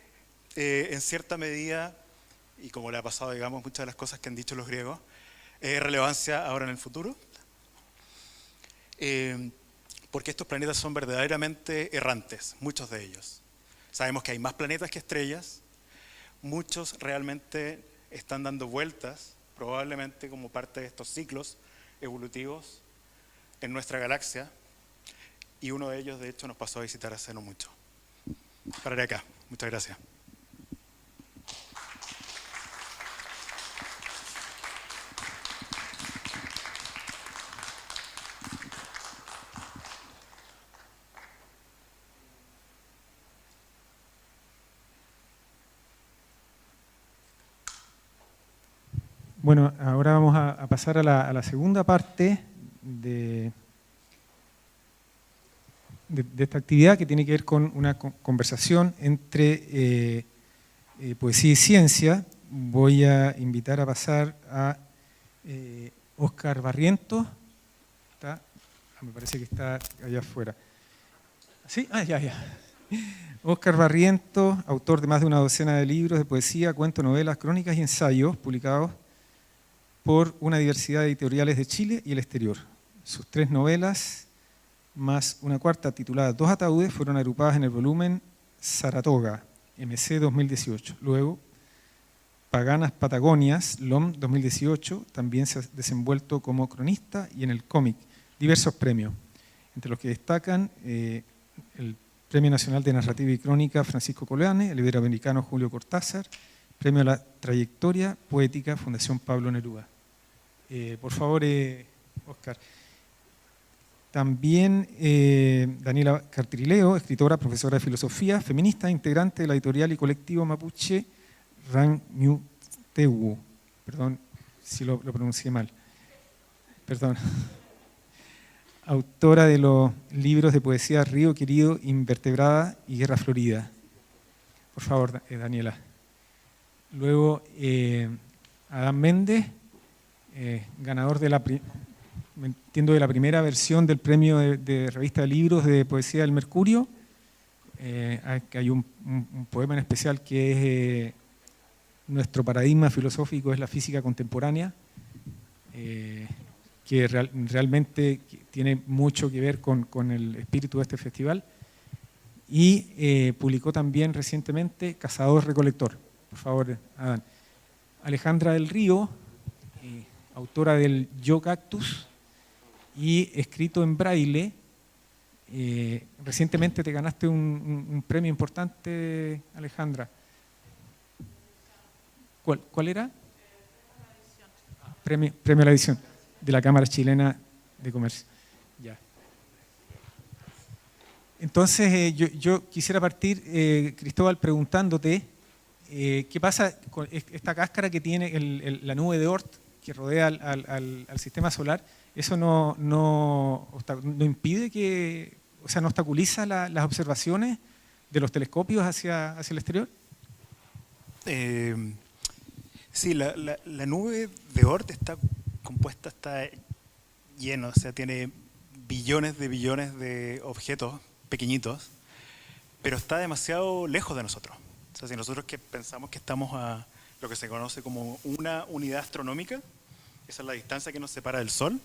en cierta medida, y como le ha pasado, digamos, muchas de las cosas que han dicho los griegos, relevancia ahora en el futuro, porque estos planetas son verdaderamente errantes, muchos de ellos. Sabemos que hay más planetas que estrellas, muchos realmente están dando vueltas, probablemente como parte de estos ciclos evolutivos en nuestra galaxia, y uno de ellos de hecho nos pasó a visitar hace no mucho. Pararé acá. Muchas gracias. Bueno, ahora vamos a pasar a la segunda parte de esta actividad, que tiene que ver con una conversación entre poesía y ciencia. Voy a invitar a pasar a Óscar Barrientos. Me parece que está allá afuera. ¿Sí? Ya. Óscar Barrientos, autor de más de una docena de libros de poesía, cuentos, novelas, crónicas y ensayos publicados por una diversidad de editoriales de Chile y el exterior. Sus 3 novelas, más una cuarta titulada Dos ataúdes, fueron agrupadas en el volumen Saratoga, MC 2018. Luego, Paganas Patagonias, LOM 2018, también se ha desenvuelto como cronista y en el cómic. Diversos premios, entre los que destacan el Premio Nacional de Narrativa y Crónica Francisco Coloane, el iberoamericano Julio Cortázar, Premio a la Trayectoria Poética Fundación Pablo Neruda. Por favor, Óscar. También Daniela Cartrileo, escritora, profesora de filosofía, feminista, integrante de la editorial y colectivo mapuche Rangñutewu. Perdón si lo pronuncié mal. Perdón. Autora de los libros de poesía Río Querido, Invertebrada y Guerra Florida. Por favor, Daniela. Luego, Adán Méndez, ganador de la primera versión del premio de revista de libros de poesía del Mercurio. Hay un poema en especial que es nuestro paradigma filosófico es la física contemporánea, que realmente tiene mucho que ver con el espíritu de este festival. Y publicó también recientemente Cazador-Recolector. Por favor, Adán. Alejandra del Río, autora del Yo Cactus y escrito en braille. Recientemente te ganaste un premio importante, Alejandra. ¿Cuál era? Premio a la edición de la Cámara Chilena de Comercio. Ya. Entonces, yo quisiera partir, Cristóbal, preguntándote qué pasa con esta cáscara que tiene la nube de Oort que rodea al sistema solar. ¿Eso no impide que, o sea, no obstaculiza las observaciones de los telescopios hacia el exterior? Sí, la nube de Oort está compuesta, está lleno, o sea, tiene billones de objetos pequeñitos, pero está demasiado lejos de nosotros. O sea, si nosotros que pensamos que estamos a lo que se conoce como una unidad astronómica, esa es la distancia que nos separa del Sol,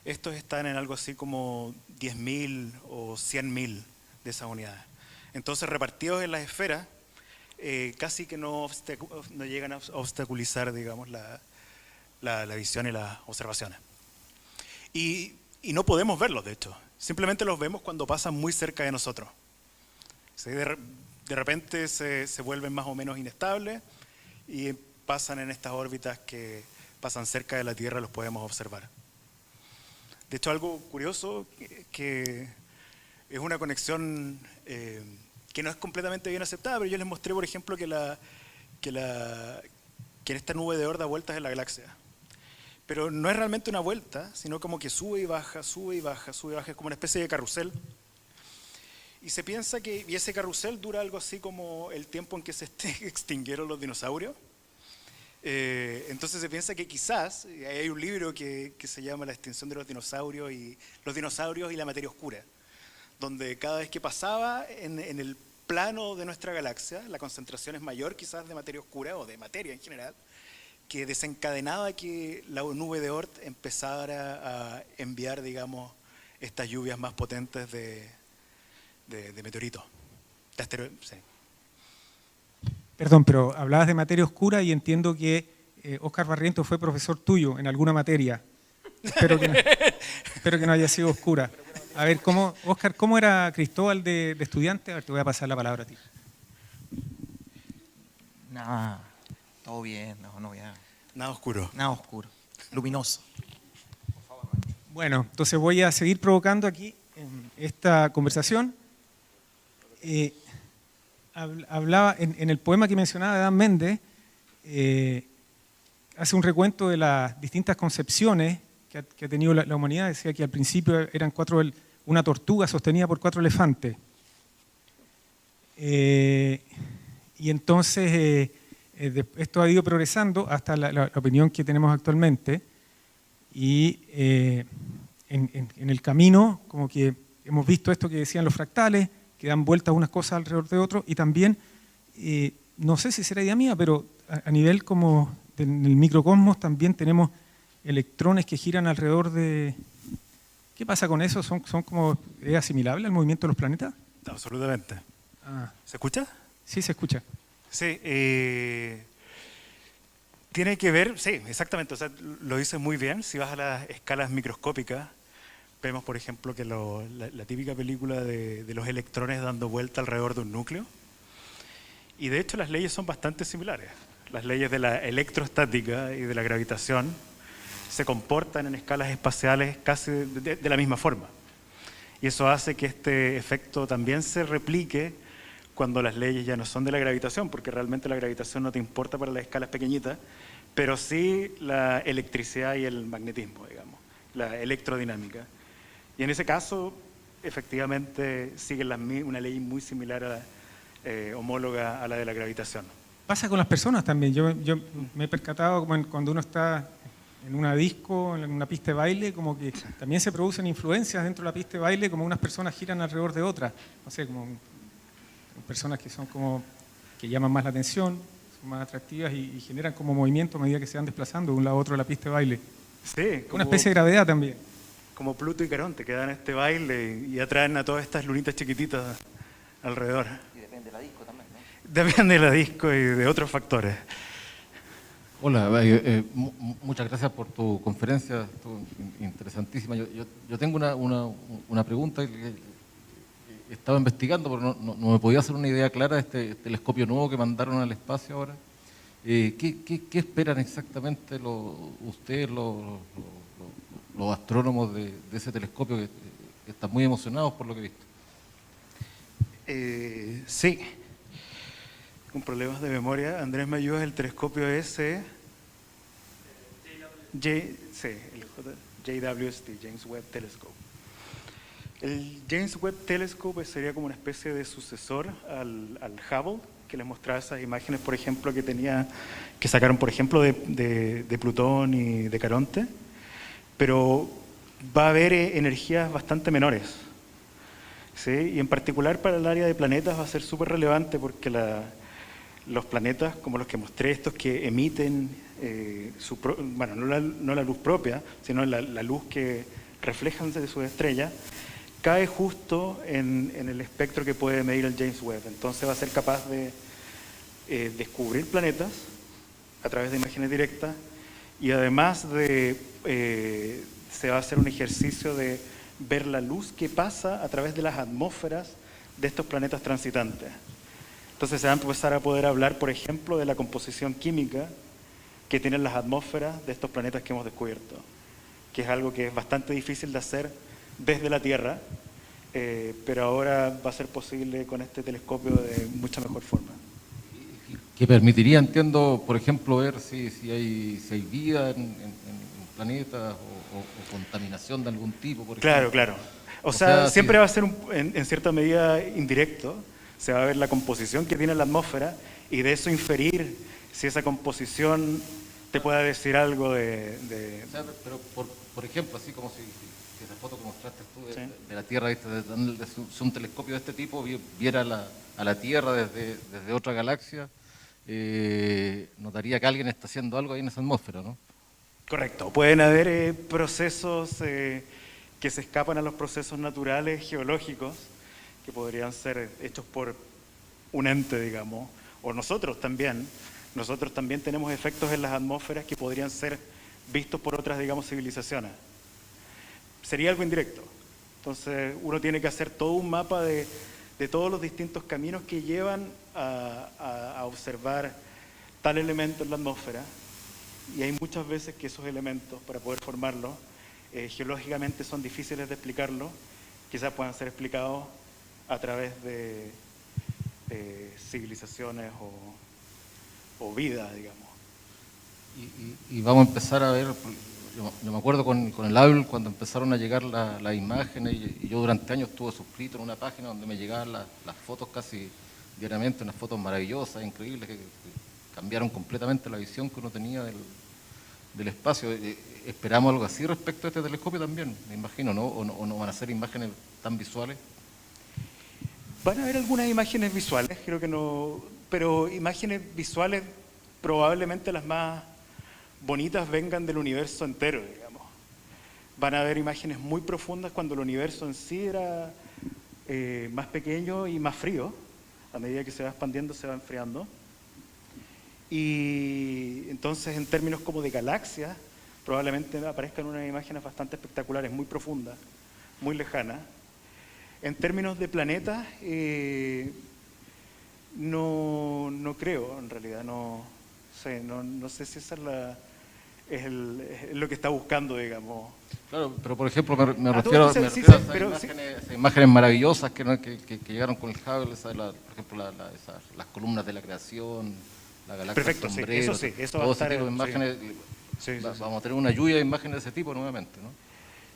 estos están en algo así como 10.000 o 100.000 de esas unidades. Entonces, repartidos en las esferas, casi que no llegan a obstaculizar, digamos, la visión y las observaciones. Y no podemos verlos, de hecho. Simplemente los vemos cuando pasan muy cerca de nosotros. ¿Sí? De repente se vuelven más o menos inestables y pasan en estas órbitas que pasan cerca de la Tierra, los podemos observar. De hecho, algo curioso que es una conexión que no es completamente bien aceptada, pero yo les mostré, por ejemplo, que que en esta nube de Oort da vueltas en la galaxia. Pero no es realmente una vuelta, sino como que sube y baja, sube y baja, sube y baja, es como una especie de carrusel. Y se piensa que ese carrusel dura algo así como el tiempo en que se extinguieron los dinosaurios. Entonces se piensa que quizás, hay un libro que se llama La extinción de los dinosaurios y la materia oscura, donde cada vez que pasaba en el plano de nuestra galaxia, la concentración es mayor quizás de materia oscura o de materia en general, que desencadenaba que la nube de Oort empezara a enviar, digamos, estas lluvias más potentes de meteoritos, de asteroides. Sí. Perdón, pero hablabas de materia oscura y entiendo que Óscar Barrientos fue profesor tuyo en alguna materia. Espero que no haya sido oscura. A ver, Óscar, ¿cómo era Cristóbal de estudiante? A ver, te voy a pasar la palabra a ti. Nada, todo bien, no voy a... Nada oscuro. Nada oscuro, luminoso. Bueno, entonces voy a seguir provocando aquí en esta conversación. Hablaba en el poema que mencionaba Dan Méndez, hace un recuento de las distintas concepciones que ha tenido la humanidad. Decía que al principio eran una tortuga sostenida por 4 elefantes. Y entonces esto ha ido progresando hasta la opinión que tenemos actualmente. Y en el camino, como que hemos visto esto que decían los fractales, que dan vueltas unas cosas alrededor de otras, y también, no sé si será idea mía, pero a nivel como del microcosmos también tenemos electrones que giran alrededor de... ¿Qué pasa con eso? ¿Son como, es asimilable al movimiento de los planetas? Absolutamente. ¿Se escucha? Sí, se escucha. Sí, tiene que ver, sí, exactamente, o sea, lo dices muy bien. Si vas a las escalas microscópicas, vemos, por ejemplo, que la típica película de los electrones dando vuelta alrededor de un núcleo. Y de hecho las leyes son bastante similares. Las leyes de la electrostática y de la gravitación se comportan en escalas espaciales casi de la misma forma. Y eso hace que este efecto también se replique cuando las leyes ya no son de la gravitación, porque realmente la gravitación no te importa para las escalas pequeñitas, pero sí la electricidad y el magnetismo, digamos, la electrodinámica. Y en ese caso, efectivamente, siguen una ley muy similar homóloga a la de la gravitación. Pasa con las personas también. Yo me he percatado como cuando uno está en una disco, en una pista de baile, como que también se producen influencias dentro de la pista de baile, como unas personas giran alrededor de otras. No sé, como personas que son como que llaman más la atención, son más atractivas y generan como movimiento a medida que se van desplazando de un lado a otro de la pista de baile. Sí, Una especie de gravedad también. Como Pluto y Caronte, que dan este baile y atraen a todas estas lunitas chiquititas alrededor. Y depende de la disco también, ¿no? Depende de la disco y de otros factores. Hola, muchas gracias por tu conferencia, estuvo interesantísima. Yo tengo una pregunta que estaba investigando, pero no me podía hacer una idea clara de este telescopio nuevo que mandaron al espacio ahora. ¿Qué esperan exactamente ustedes, los astrónomos de ese telescopio que están muy emocionados por lo que he visto? Sí. Con problemas de memoria, Andrés me ayuda, el telescopio ese. JWST, James Webb Telescope. El James Webb Telescope sería como una especie de sucesor al Hubble, que les mostraba esas imágenes, por ejemplo, que sacaron, por ejemplo, de Plutón y de Caronte, pero va a haber energías bastante menores, ¿sí? Y en particular para el área de planetas va a ser súper relevante porque los planetas, como los que mostré, estos que emiten, no la luz propia, sino la luz que reflejan de sus estrellas, cae justo en el espectro que puede medir el James Webb. Entonces va a ser capaz de descubrir planetas a través de imágenes directas y además se va a hacer un ejercicio de ver la luz que pasa a través de las atmósferas de estos planetas transitantes. Entonces se va a empezar a poder hablar, por ejemplo, de la composición química que tienen las atmósferas de estos planetas que hemos descubierto, que es algo que es bastante difícil de hacer desde la Tierra, pero ahora va a ser posible con este telescopio de mucha mejor forma. que permitiría, entiendo, por ejemplo, ver si hay vida en planetas o contaminación de algún tipo, por Claro, ejemplo. claro. O O sea, sea, siempre sí. va a ser en cierta medida indirecto. Se va a ver la composición que tiene la atmósfera y de eso inferir si esa composición te pueda decir algo O sea, pero por ejemplo, así como si esa foto que mostraste tú Sí. de la Tierra, ¿viste? Desde un telescopio de este tipo viera a la Tierra desde otra galaxia, notaría que alguien está haciendo algo ahí en esa atmósfera, ¿no? Correcto. Pueden haber procesos que se escapan a los procesos naturales geológicos que podrían ser hechos por un ente, digamos, o nosotros también. Nosotros también tenemos efectos en las atmósferas que podrían ser vistos por otras, digamos, civilizaciones. Sería algo indirecto. Entonces, uno tiene que hacer todo un mapa de todos los distintos caminos que llevan a observar tal elemento en la atmósfera. Y hay muchas veces que esos elementos, para poder formarlos, geológicamente son difíciles de explicarlo, quizás puedan ser explicados a través de civilizaciones o vida, digamos. Y vamos a empezar a ver, yo me acuerdo con el Hubble cuando empezaron a llegar las imágenes, y yo durante años estuve suscrito en una página donde me llegaban las fotos casi diariamente, unas fotos maravillosas, increíbles, que cambiaron completamente la visión que uno tenía del espacio. ¿Esperamos algo así respecto a este telescopio también, me imagino, ¿no? ¿O no van a ser imágenes tan visuales? Van a haber algunas imágenes visuales, creo que no, pero imágenes visuales probablemente las más bonitas vengan del universo entero, digamos. Van a haber imágenes muy profundas cuando el universo en sí era más pequeño y más frío. A medida que se va expandiendo, se va enfriando. Y entonces, en términos como de galaxias, probablemente aparezcan unas imágenes bastante espectaculares, muy profundas, muy lejanas. En términos de planetas, no creo, en realidad, no sé si esa es lo que está buscando, digamos. Claro, pero por ejemplo me Ah, refiero, sí, me sí, refiero a sí, esas pero imágenes, esas imágenes maravillosas que llegaron con el Hubble, por ejemplo las columnas de la creación, la galaxia Perfecto, sí, sombrero, eso sí, eso va todo a ese estar, tipo de imágenes, sí, sí, sí. vamos a tener una lluvia de imágenes de ese tipo nuevamente, ¿no?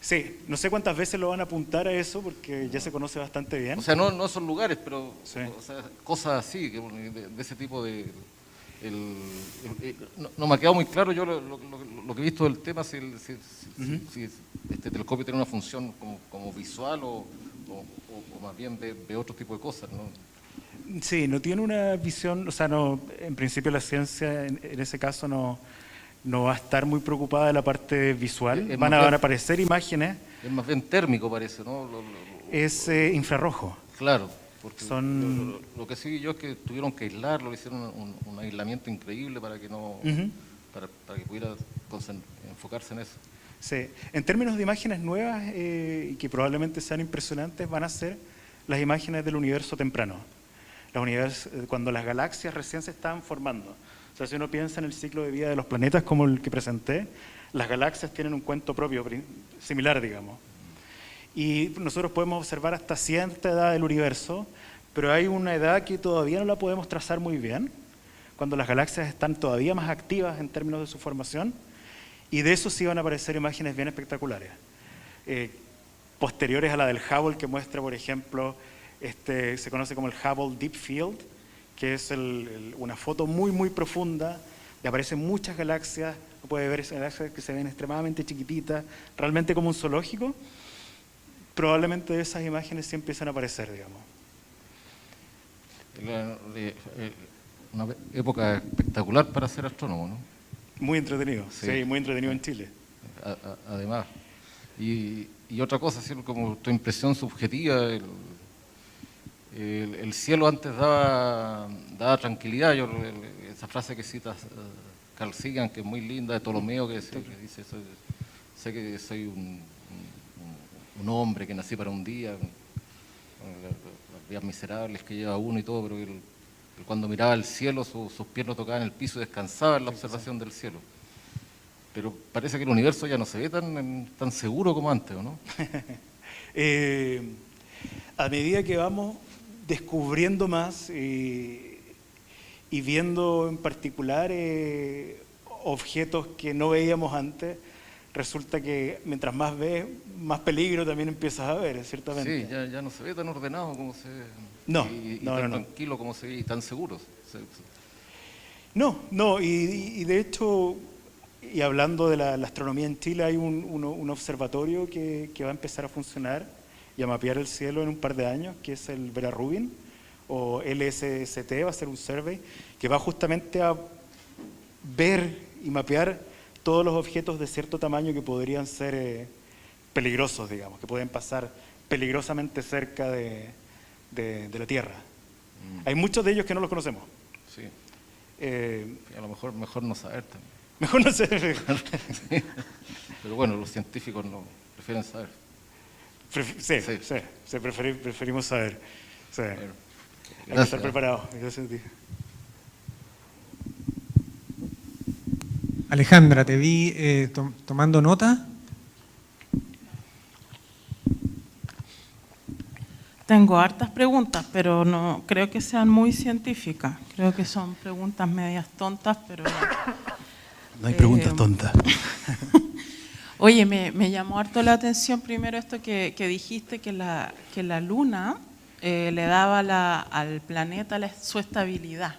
Sí, no sé cuántas veces lo van a apuntar a eso porque ya se conoce bastante bien. O sea, no esos lugares, pero Sí. o sea, cosas así, de ese tipo de... no me ha quedado muy claro yo lo que he visto del tema, si este telescopio tiene una función como visual o más bien ve otro tipo de cosas, ¿no? Sí, no tiene una visión, o sea, no, en principio la ciencia en ese caso no va a estar muy preocupada de la parte visual. Es Van más bien- a aparecer imágenes, Es más bien térmico, parece, ¿no? es infrarrojo. Claro, porque Son- lo que sí yo es que tuvieron que aislarlo, hicieron un aislamiento increíble para que no Ujú. para que pudiera enfocarse en eso. Sí. En términos de imágenes nuevas y que probablemente sean impresionantes, van a ser las imágenes del universo temprano. Cuando las galaxias recién se estaban formando. O sea, si uno piensa en el ciclo de vida de los planetas como el que presenté, las galaxias tienen un cuento propio, similar, digamos. Y nosotros podemos observar hasta cierta edad del universo, pero hay una edad que todavía no la podemos trazar muy bien, cuando las galaxias están todavía más activas en términos de su formación, y de eso sí van a aparecer imágenes bien espectaculares. Posteriores a la del Hubble, que muestra, por ejemplo, se conoce como el Hubble Deep Field, que es una foto muy, muy profunda, y aparecen muchas galaxias, uno puede ver esas galaxias que se ven extremadamente chiquititas, realmente como un zoológico. Probablemente esas imágenes sí empiezan a aparecer, digamos. Una época espectacular para ser astrónomo, ¿no? Muy entretenido, Sí. sí, muy entretenido en Chile. Además. Y otra cosa, así como tu impresión subjetiva, el cielo antes daba tranquilidad. Esa frase que citas Carl Sagan, que es muy linda, de Ptolomeo, que dice, sé que soy un hombre que nací para un día, las vidas miserables que lleva uno y todo, pero él cuando miraba al cielo, sus pies no tocaban el piso y descansaba en la observación del cielo. Pero parece que el universo ya no se ve tan seguro como antes, ¿o no? A medida que vamos descubriendo más y y viendo en particular objetos que no veíamos antes, resulta que mientras más ves, más peligro también empiezas a ver, ciertamente. Sí, ya no se ve tan ordenado como se ve. No, y no, tan no, no. tranquilo como se ve y tan seguro. No, y de hecho, y hablando de la astronomía en Chile, hay un observatorio que va a empezar a funcionar y a mapear el cielo en un par de años, que es el Vera Rubin, o LSST, va a ser un survey, que va justamente a ver y mapear todos los objetos de cierto tamaño que podrían ser peligrosos, digamos, que pueden pasar peligrosamente cerca de la Tierra. Hay muchos de ellos que no los conocemos. Sí. A lo mejor no saber también. Mejor no sé. Pero bueno, los científicos no prefieren saber. Sí, preferimos saber. Sí. Bueno, Hay que gracias. estar preparados. Gracias a ti. Alejandra, te vi tomando nota. Tengo hartas preguntas, pero no creo que sean muy científicas. Creo que son preguntas medias tontas, pero... No hay preguntas tontas. Oye, me llamó harto la atención primero esto que dijiste, que la Luna le daba al planeta su estabilidad,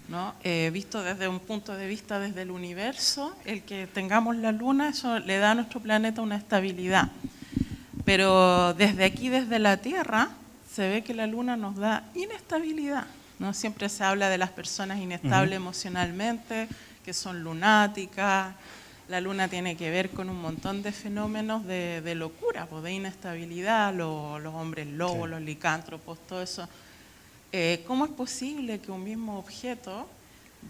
¿no? Visto desde un punto de vista desde el universo, el que tengamos la Luna, eso le da a nuestro planeta una estabilidad. Pero desde aquí, desde la Tierra, se ve que la Luna nos da inestabilidad, ¿no? Siempre se habla de las personas inestables emocionalmente, que son lunáticas. La Luna tiene que ver con un montón de fenómenos de locura, pues, de inestabilidad, los hombres lobos, los licántropos, todo eso. ¿Cómo es posible que un mismo objeto,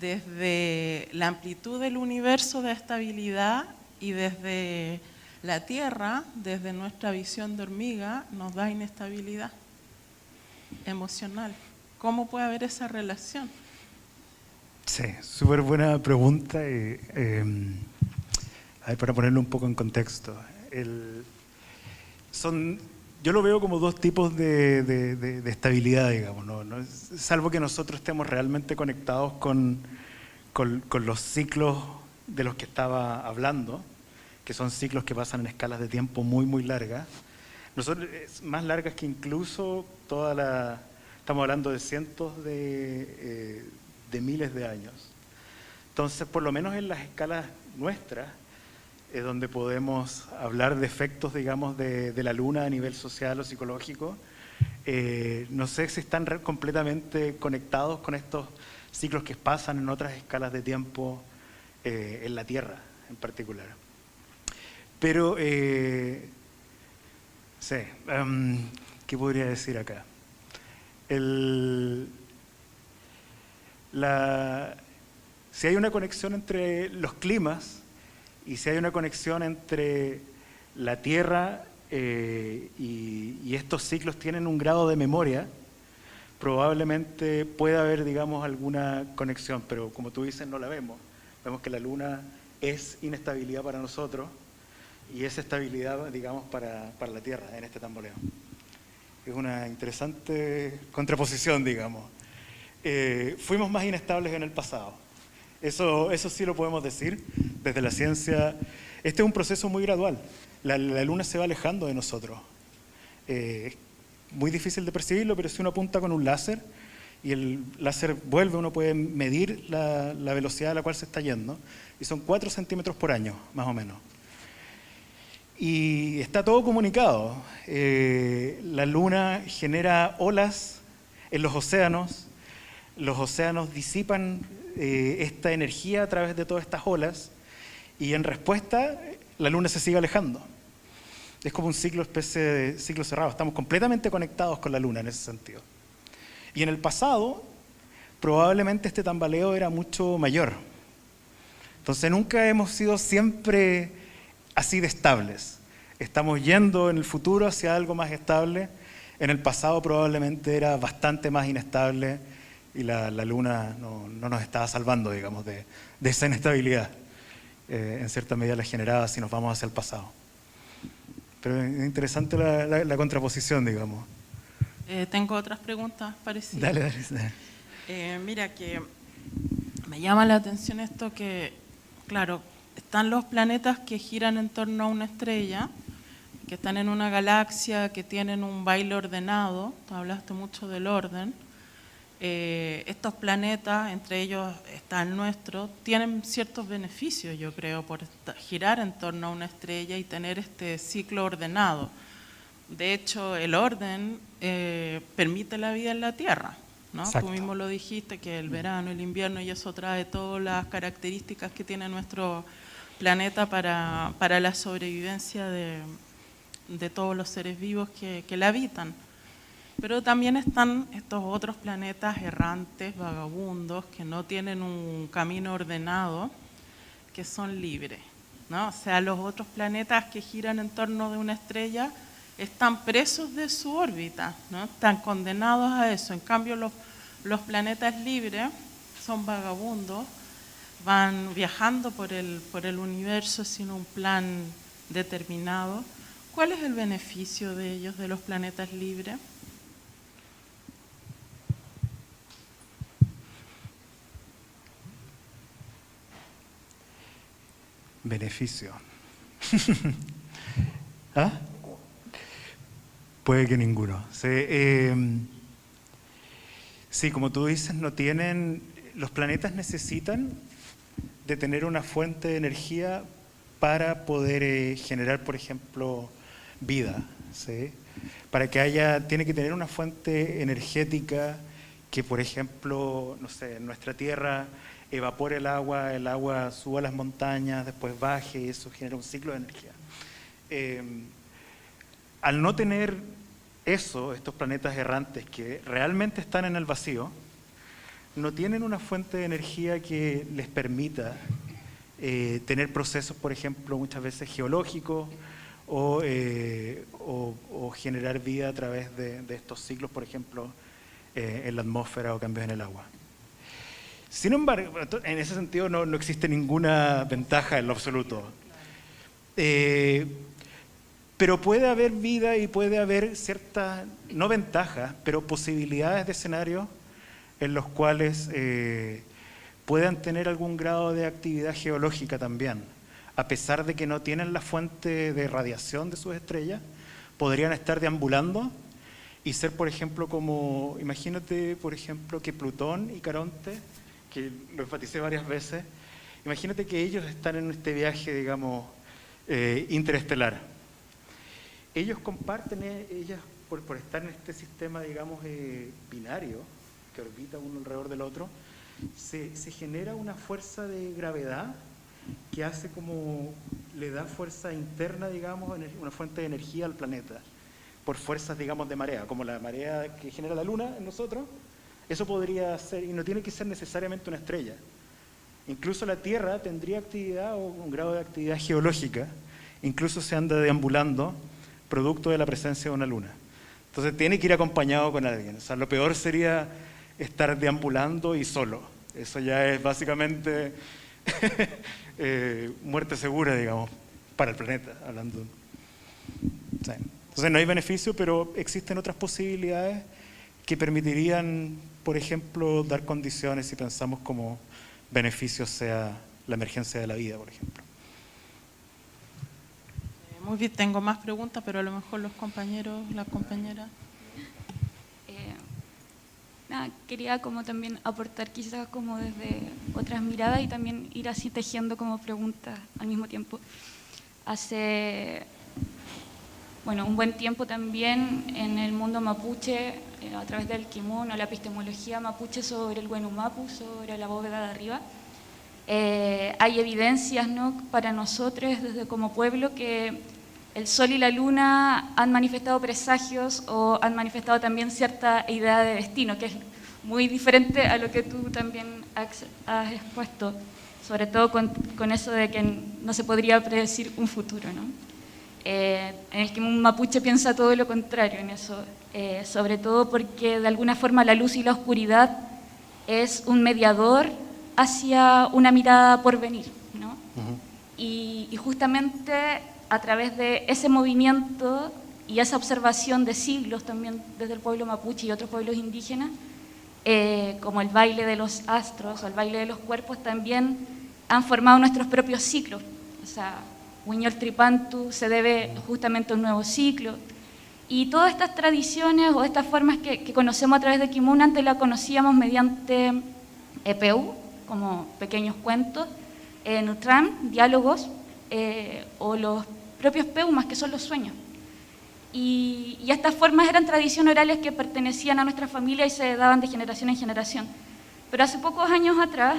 desde la amplitud del universo de estabilidad y desde la Tierra, desde nuestra visión de hormiga, nos da inestabilidad emocional? ¿Cómo puede haber esa relación? Sí, súper buena pregunta. A ver, para ponerlo un poco en contexto. Yo lo veo como dos tipos de estabilidad, digamos, ¿no? Salvo que nosotros estemos realmente conectados con los ciclos de los que estaba hablando, que son ciclos que pasan en escalas de tiempo muy, muy largas. Más largas que incluso estamos hablando de cientos de miles de años. Entonces, por lo menos en las escalas nuestras, es donde podemos hablar de efectos, digamos, de la Luna a nivel social o psicológico. No sé si están completamente conectados con estos ciclos que pasan en otras escalas de tiempo en la Tierra en particular. Pero, ¿qué podría decir acá? Si hay una conexión entre los climas y si hay una conexión entre la Tierra y estos ciclos tienen un grado de memoria, probablemente pueda haber, digamos, alguna conexión, pero como tú dices, no la vemos. Vemos que la Luna es inestabilidad para nosotros y es estabilidad, digamos, para la Tierra en este tamboleo. Es una interesante contraposición, digamos. Fuimos más inestables en el pasado. Eso sí lo podemos decir desde la ciencia. Este es un proceso muy gradual. La Luna se va alejando de nosotros. Es muy difícil de percibirlo, pero si uno apunta con un láser y el láser vuelve, uno puede medir la velocidad a la cual se está yendo, y son 4 centímetros por año, más o menos. Y está todo comunicado. La Luna genera olas en los océanos disipan esta energía a través de todas estas olas, y en respuesta la Luna se sigue alejando. Es como un especie de ciclo cerrado. Estamos completamente conectados con la Luna en ese sentido. Y en el pasado, probablemente este tambaleo era mucho mayor. Entonces nunca hemos sido siempre así de estables. Estamos yendo en el futuro hacia algo más estable. En el pasado probablemente era bastante más inestable y la Luna no nos estaba salvando, digamos, de esa inestabilidad. En cierta medida la generaba si nos vamos hacia el pasado. Pero es interesante la contraposición, digamos. Tengo otras preguntas parecidas. Dale. Mira que me llama la atención esto que, claro, están los planetas que giran en torno a una estrella, que están en una galaxia, que tienen un baile ordenado. Tú hablaste mucho del orden. Estos planetas, entre ellos está el nuestro, tienen ciertos beneficios, yo creo, por girar en torno a una estrella y tener este ciclo ordenado. De hecho, el orden permite la vida en la Tierra, ¿no? Exacto. Tú mismo lo dijiste, que el verano, el invierno, y eso trae todas las características que tiene nuestro planeta para la sobrevivencia de todos los seres vivos que la habitan. Pero también están estos otros planetas errantes, vagabundos, que no tienen un camino ordenado, que son libres, ¿no? O sea, los otros planetas que giran en torno de una estrella están presos de su órbita, ¿no? Están condenados a eso. En cambio, los planetas libres son vagabundos, van viajando por el universo sin un plan determinado. ¿Cuál es el beneficio de ellos, de los planetas libres? Beneficio. ¿Ah? Puede que ninguno. Sí, como tú dices, los planetas necesitan de tener una fuente de energía para poder generar, por ejemplo, vida. ¿Sí? Tiene que tener una fuente energética que, por ejemplo, no sé, en nuestra Tierra evapore el agua suba a las montañas, después baje y eso genera un ciclo de energía. Al no tener estos planetas errantes que realmente están en el vacío, no tienen una fuente de energía que les permita tener procesos, por ejemplo, muchas veces geológicos o generar vida a través de estos ciclos, por ejemplo, en la atmósfera o cambios en el agua. Sin embargo, en ese sentido no existe ninguna ventaja en lo absoluto. Pero puede haber vida y puede haber ciertas, no ventajas, pero posibilidades de escenarios en los cuales puedan tener algún grado de actividad geológica también. A pesar de que no tienen la fuente de radiación de sus estrellas, podrían estar deambulando y ser, por ejemplo, como, imagínate, por ejemplo, que Plutón y Caronte, que lo enfaticé varias veces, imagínate que ellos están en este viaje, digamos, interestelar. Ellos comparten, por estar en este sistema, digamos, binario, que orbita uno alrededor del otro, se genera una fuerza de gravedad que hace como, le da fuerza interna, digamos, una fuente de energía al planeta, por fuerzas, digamos, de marea, como la marea que genera la Luna en nosotros. Eso podría ser, y no tiene que ser necesariamente una estrella. Incluso la Tierra tendría actividad o un grado de actividad geológica, incluso se anda deambulando producto de la presencia de una luna. Entonces tiene que ir acompañado con alguien. O sea, lo peor sería estar deambulando y solo. Eso ya es básicamente muerte segura, digamos, para el planeta, hablando. Sí. Entonces no hay beneficio, pero existen otras posibilidades que permitirían, por ejemplo, dar condiciones, si pensamos como beneficio sea la emergencia de la vida, por ejemplo. Muy bien, tengo más preguntas, pero a lo mejor los compañeros, las compañeras. Quería como también aportar quizás como desde otras miradas y también ir así tejiendo como preguntas al mismo tiempo. Hace un buen tiempo también en el mundo mapuche, a través del Kimun o la epistemología mapuche sobre el Wenumapu, sobre la bóveda de arriba, hay evidencias, ¿no?, para nosotros desde como pueblo que el sol y la luna han manifestado presagios o han manifestado también cierta idea de destino, que es muy diferente a lo que tú también has expuesto, sobre todo con eso de que no se podría predecir un futuro, ¿no? En el que un mapuche piensa todo lo contrario en eso, sobre todo porque de alguna forma la luz y la oscuridad es un mediador hacia una mirada por venir, ¿no? Uh-huh. Y justamente a través de ese movimiento y esa observación de siglos también desde el pueblo mapuche y otros pueblos indígenas, como el baile de los astros o el baile de los cuerpos, también han formado nuestros propios ciclos. O sea, Wiñol Tripantu se debe justamente a un nuevo ciclo. Y todas estas tradiciones o estas formas que conocemos a través de Kimun, antes la conocíamos mediante EPU, como pequeños cuentos, Nutram, diálogos, o los propios Peumas, que son los sueños. Y estas formas eran tradiciones orales que pertenecían a nuestra familia y se daban de generación en generación. Pero hace pocos años atrás,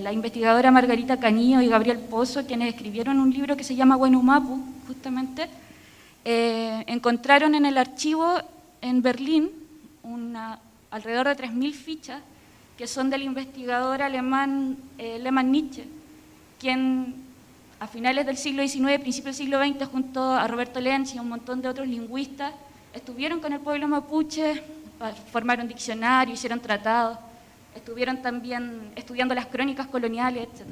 la investigadora Margarita Canillo y Gabriel Pozo, quienes escribieron un libro que se llama Wenumapu, justamente, encontraron en el archivo en Berlín alrededor de 3.000 fichas que son del investigador alemán Lehmann Nietzsche, quien a finales del siglo XIX, principios del siglo XX, junto a Roberto Lenz y un montón de otros lingüistas, estuvieron con el pueblo mapuche, formaron diccionarios, hicieron tratados, estuvieron también estudiando las crónicas coloniales, etc.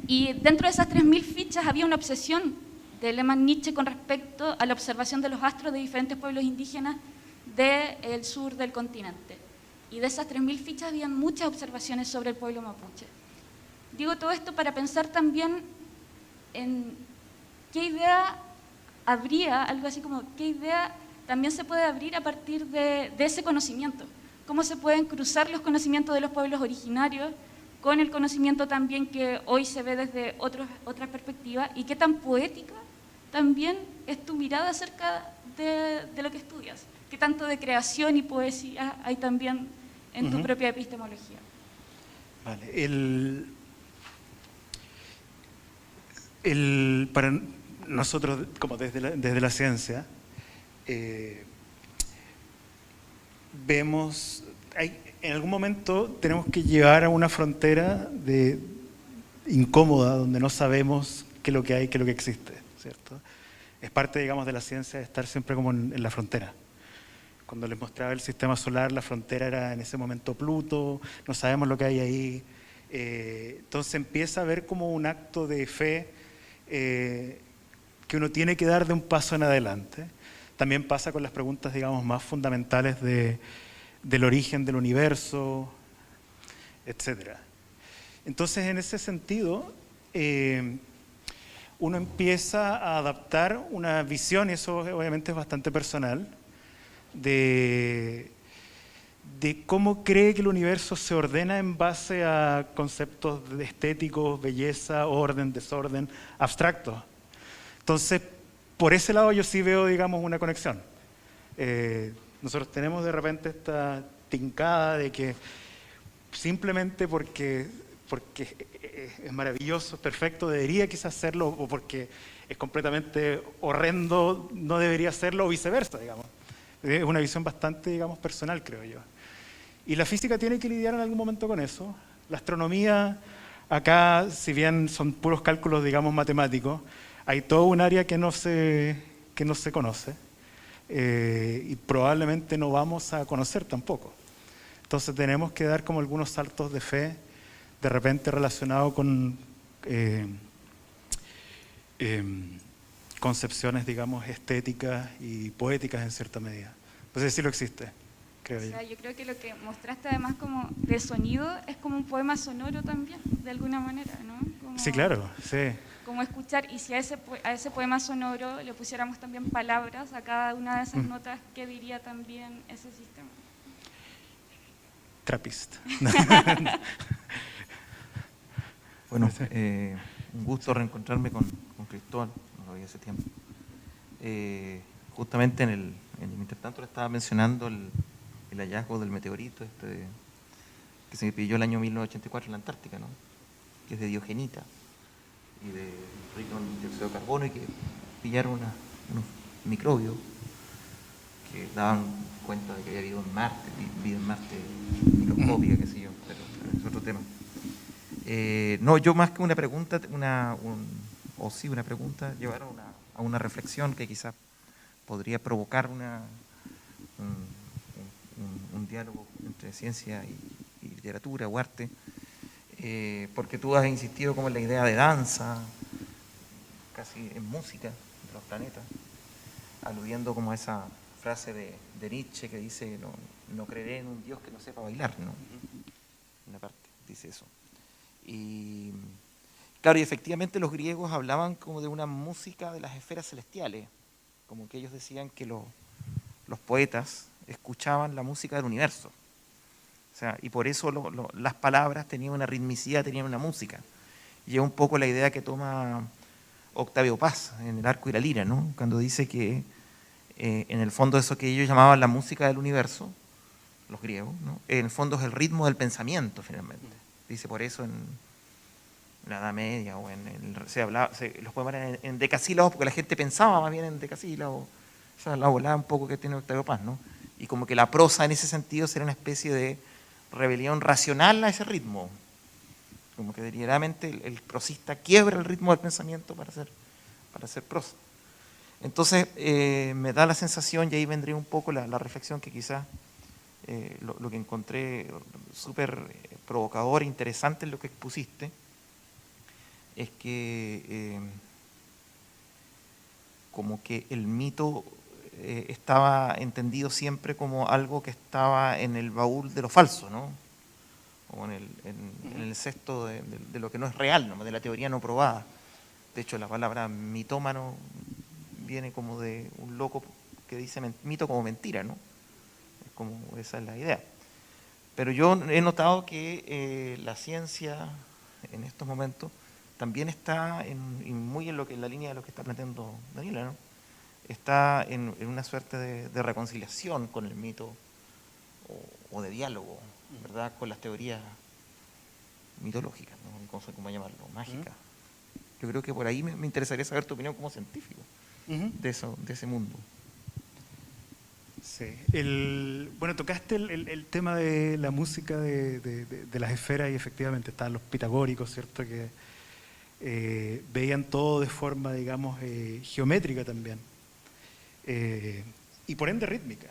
Y dentro de esas 3.000 fichas había una obsesión de Lehmann Nietzsche con respecto a la observación de los astros de diferentes pueblos indígenas del sur del continente. Y de esas 3.000 fichas habían muchas observaciones sobre el pueblo mapuche. Digo todo esto para pensar también en qué idea habría, algo así como qué idea también se puede abrir a partir de ese conocimiento. Cómo se pueden cruzar los conocimientos de los pueblos originarios con el conocimiento también que hoy se ve desde otras perspectivas, y qué tan poética también es tu mirada acerca de lo que estudias. Qué tanto de creación y poesía hay también en tu propia epistemología. Vale, para nosotros, como desde la ciencia, vemos, en algún momento tenemos que llegar a una frontera incómoda, donde no sabemos qué es lo que hay, qué es lo que existe, ¿cierto? Es parte, digamos, de la ciencia de estar siempre como en la frontera. Cuando les mostraba el sistema solar, la frontera era en ese momento Pluto, no sabemos lo que hay ahí. Entonces empieza a ver como un acto de fe que uno tiene que dar de un paso en adelante. También pasa con las preguntas, digamos, más fundamentales del origen del universo, etc. Entonces, en ese sentido, uno empieza a adaptar una visión, y eso obviamente es bastante personal, de cómo cree que el universo se ordena en base a conceptos estéticos, belleza, orden, desorden, abstractos. Entonces, por ese lado yo sí veo, digamos, una conexión. Nosotros tenemos de repente esta tincada de que simplemente porque es maravilloso, es perfecto, debería quizás serlo, o porque es completamente horrendo, no debería serlo, o viceversa, digamos. Es una visión bastante, digamos, personal, creo yo. Y la física tiene que lidiar en algún momento con eso. La astronomía, acá, si bien son puros cálculos, digamos, matemáticos, hay todo un área que no se conoce, y probablemente no vamos a conocer tampoco. Entonces tenemos que dar como algunos saltos de fe, de repente relacionados con concepciones, digamos, estéticas y poéticas en cierta medida. Pues sí lo existe, creo yo. O sea, yo creo que lo que mostraste además como de sonido es como un poema sonoro también, de alguna manera, ¿no? Como, sí, claro, sí. Como escuchar, y si a ese poema sonoro le pusiéramos también palabras a cada una de esas notas, ¿qué diría también ese sistema? Trappist. Bueno, un gusto reencontrarme con Cristóbal, no lo vi hace tiempo. Justamente en el intertanto le estaba mencionando el hallazgo del meteorito que se pilló el año 1984 en la Antártica, ¿no? Que es de diogenita y de rico en dióxido de carbono, y que pillaron unos microbios que daban cuenta de que había vida en Marte microscópica, qué sé yo, pero es otro tema. No, yo más que una pregunta, una pregunta, llevar a una reflexión que quizás podría provocar un diálogo entre ciencia y literatura o arte, porque tú has insistido como en la idea de danza, casi en música de los planetas, aludiendo como a esa frase de Nietzsche que dice no creeré en un Dios que no sepa bailar, ¿no? Una parte dice eso. Y claro, y efectivamente los griegos hablaban como de una música de las esferas celestiales, como que ellos decían que los poetas escuchaban la música del universo. O sea, y por eso las palabras tenían una ritmicidad, tenían una música. Y es un poco la idea que toma Octavio Paz en El arco y la lira, ¿no? Cuando dice que en el fondo eso que ellos llamaban la música del universo, los griegos, ¿no? En el fondo es el ritmo del pensamiento, finalmente. Dice por eso en la Edad Media o los poemas eran en decasílabos, porque la gente pensaba más bien en decasílabos. Esa es la volada un poco que tiene Octavio Paz, ¿no? Y como que la prosa en ese sentido sería una especie de rebelión racional a ese ritmo. Como que deliberadamente el prosista quiebra el ritmo del pensamiento para hacer prosa. Entonces me da la sensación, y ahí vendría un poco la reflexión que quizás lo que encontré súper provocador e interesante en lo que expusiste, es que como que el mito estaba entendido siempre como algo que estaba en el baúl de lo falso, ¿no? O en el cesto de lo que no es real, ¿no? De la teoría no probada. De hecho, la palabra mitómano viene como de un loco que dice mito como mentira, ¿no? Es como esa es la idea. Pero yo he notado que la ciencia en estos momentos también está muy en la línea de lo que está planteando Daniela, ¿no? Está en una suerte de reconciliación con el mito o de diálogo, ¿verdad? Con las teorías mitológicas, ¿no? No sé cómo llamarlo, mágicas. Yo creo que por ahí me interesaría saber tu opinión como científico de ese mundo. Sí. Bueno, tocaste el tema de la música de las esferas y efectivamente estaban los pitagóricos, ¿cierto? Que veían todo de forma, digamos, geométrica también. Y por ende rítmica.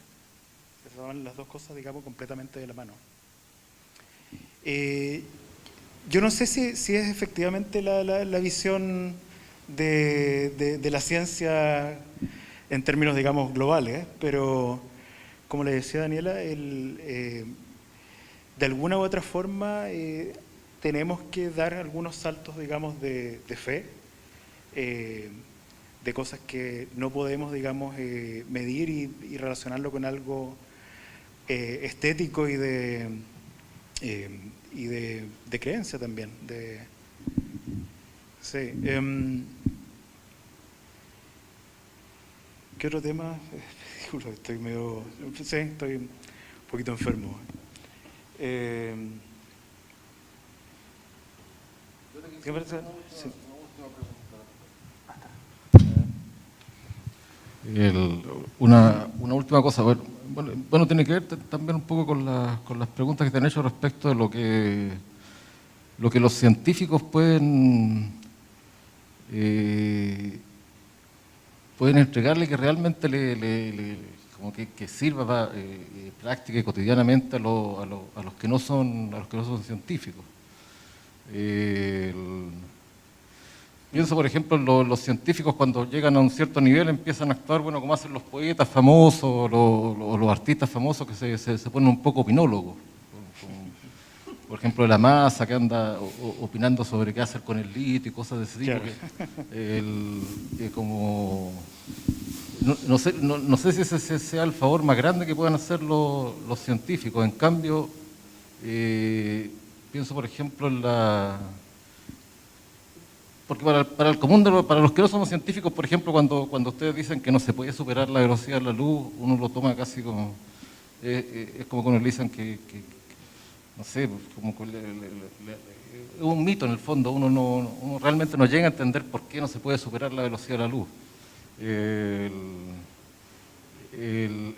Son las dos cosas, digamos, completamente de la mano. Yo no sé si es efectivamente la visión de la ciencia en términos, digamos, globales, pero como le decía Daniela, de alguna u otra forma tenemos que dar algunos saltos, digamos, de fe, de cosas que no podemos, digamos, medir y relacionarlo con algo estético y de creencia también. Sí. ¿Qué otro tema? Estoy un poquito enfermo. ¿Qué parece? Sí. Una última cosa, bueno, tiene que ver también un poco con las preguntas que te han hecho respecto de lo que los científicos pueden entregarle que realmente como que sirva práctica y cotidianamente a los que no son científicos. Pienso, por ejemplo, en los científicos cuando llegan a un cierto nivel empiezan a actuar, bueno, como hacen los poetas famosos o los artistas famosos que se ponen un poco opinólogos. Por ejemplo, la masa que anda opinando sobre qué hacer con el litio y cosas de ese tipo. Claro. Como, no sé si ese sea el favor más grande que puedan hacer los científicos. En cambio, pienso, por ejemplo, porque para el común, para los que no somos científicos, por ejemplo, cuando ustedes dicen que no se puede superar la velocidad de la luz, uno lo toma casi como, es como cuando le dicen que no sé, como es un mito en el fondo, uno realmente no llega a entender por qué no se puede superar la velocidad de la luz.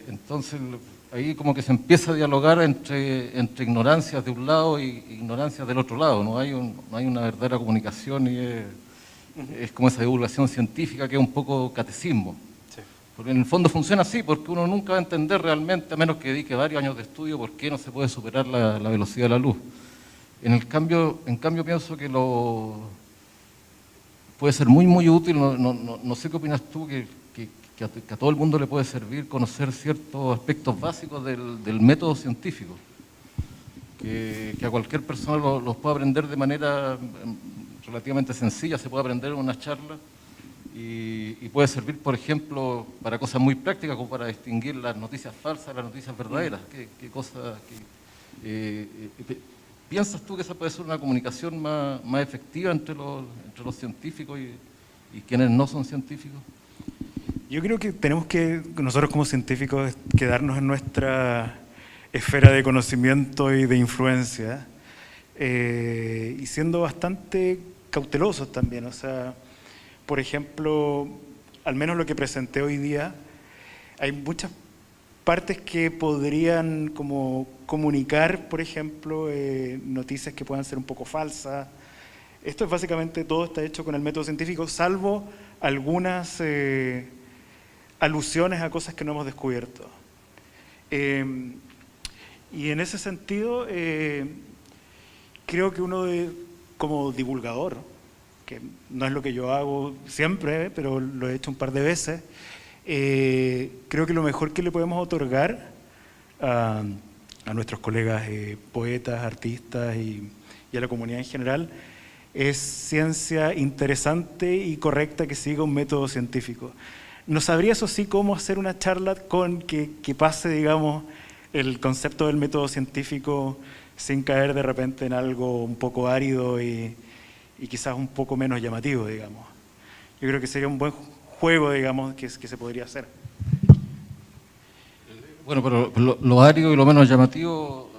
Entonces, ahí como que se empieza a dialogar entre ignorancias de un lado y ignorancias del otro lado, no hay una verdadera comunicación y es como esa divulgación científica que es un poco catecismo. Sí. Porque en el fondo funciona así, porque uno nunca va a entender realmente, a menos que dedique varios años de estudio, por qué no se puede superar la velocidad de la luz. En cambio pienso que puede ser muy, muy útil, no sé qué opinas tú, que que a todo el mundo le puede servir conocer ciertos aspectos básicos del método científico, que a cualquier persona los puede aprender de manera relativamente sencilla, se puede aprender en una charla y puede servir, por ejemplo, para cosas muy prácticas, como para distinguir las noticias falsas de las noticias verdaderas. ¿Piensas tú que esa puede ser una comunicación más efectiva entre los científicos y quienes no son científicos? Yo creo que tenemos que, nosotros como científicos, quedarnos en nuestra esfera de conocimiento y de influencia, y siendo bastante cautelosos también. O sea, por ejemplo, al menos lo que presenté hoy día, hay muchas partes que podrían como comunicar, por ejemplo, noticias que puedan ser un poco falsas. Esto es básicamente, todo está hecho con el método científico, salvo algunas alusiones a cosas que no hemos descubierto. Y en ese sentido, creo que uno como divulgador, que no es lo que yo hago siempre, pero lo he hecho un par de veces, creo que lo mejor que le podemos otorgar a nuestros colegas poetas, artistas y a la comunidad en general es ciencia interesante y correcta que siga un método científico. No sabría, eso sí, cómo hacer una charla que pase, digamos, el concepto del método científico sin caer de repente en algo un poco árido y quizás un poco menos llamativo, digamos. Yo creo que sería un buen juego, digamos, que se podría hacer. Bueno, pero lo árido y lo menos llamativo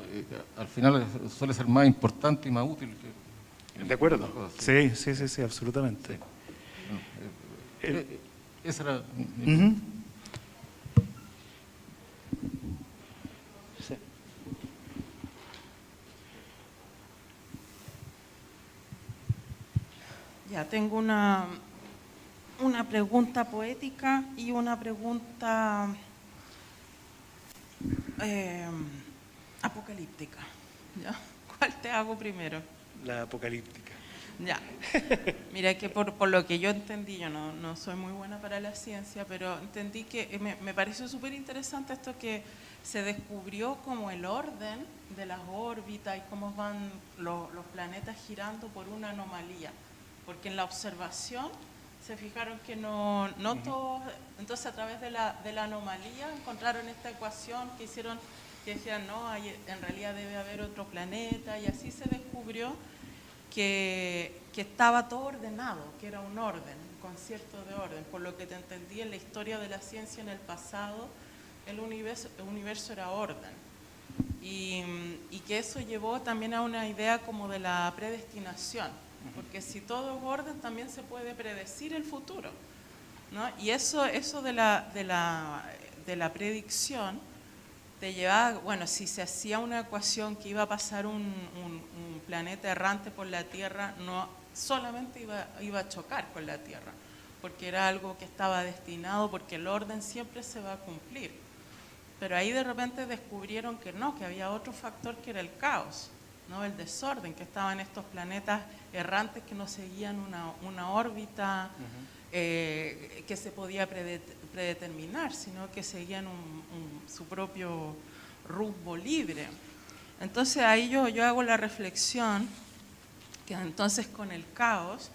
al final suele ser más importante y más útil. ¿De acuerdo? Sí, absolutamente. Esa era Uh-huh. Sí. Ya, tengo una pregunta poética y una pregunta apocalíptica. ¿Ya? ¿Cuál te hago primero? La apocalíptica. Ya. Mira, que por lo que yo entendí, yo no soy muy buena para la ciencia, pero entendí que me pareció súper interesante esto que se descubrió como el orden de las órbitas y cómo van los planetas girando por una anomalía. Porque en la observación se fijaron que no todos, entonces a través de la anomalía encontraron esta ecuación que decían, no, en realidad debe haber otro planeta, y así se descubrió que estaba todo ordenado, que era un orden, un concierto de orden. Por lo que te entendí, en la historia de la ciencia en el pasado, el universo era orden. Y que eso llevó también a una idea como de la predestinación, porque si todo es orden, también se puede predecir el futuro, ¿no? Y eso de la predicción te llevaba, bueno, si se hacía una ecuación que iba a pasar un planeta errante por la Tierra, no solamente iba a chocar con la Tierra, porque era algo que estaba destinado, porque el orden siempre se va a cumplir. Pero ahí de repente descubrieron que no, que había otro factor que era el caos, ¿no? El desorden, que estaban estos planetas errantes que no seguían una órbita que se podía predeterminar, sino que seguían su propio rumbo libre. Entonces ahí yo hago la reflexión que entonces con el caos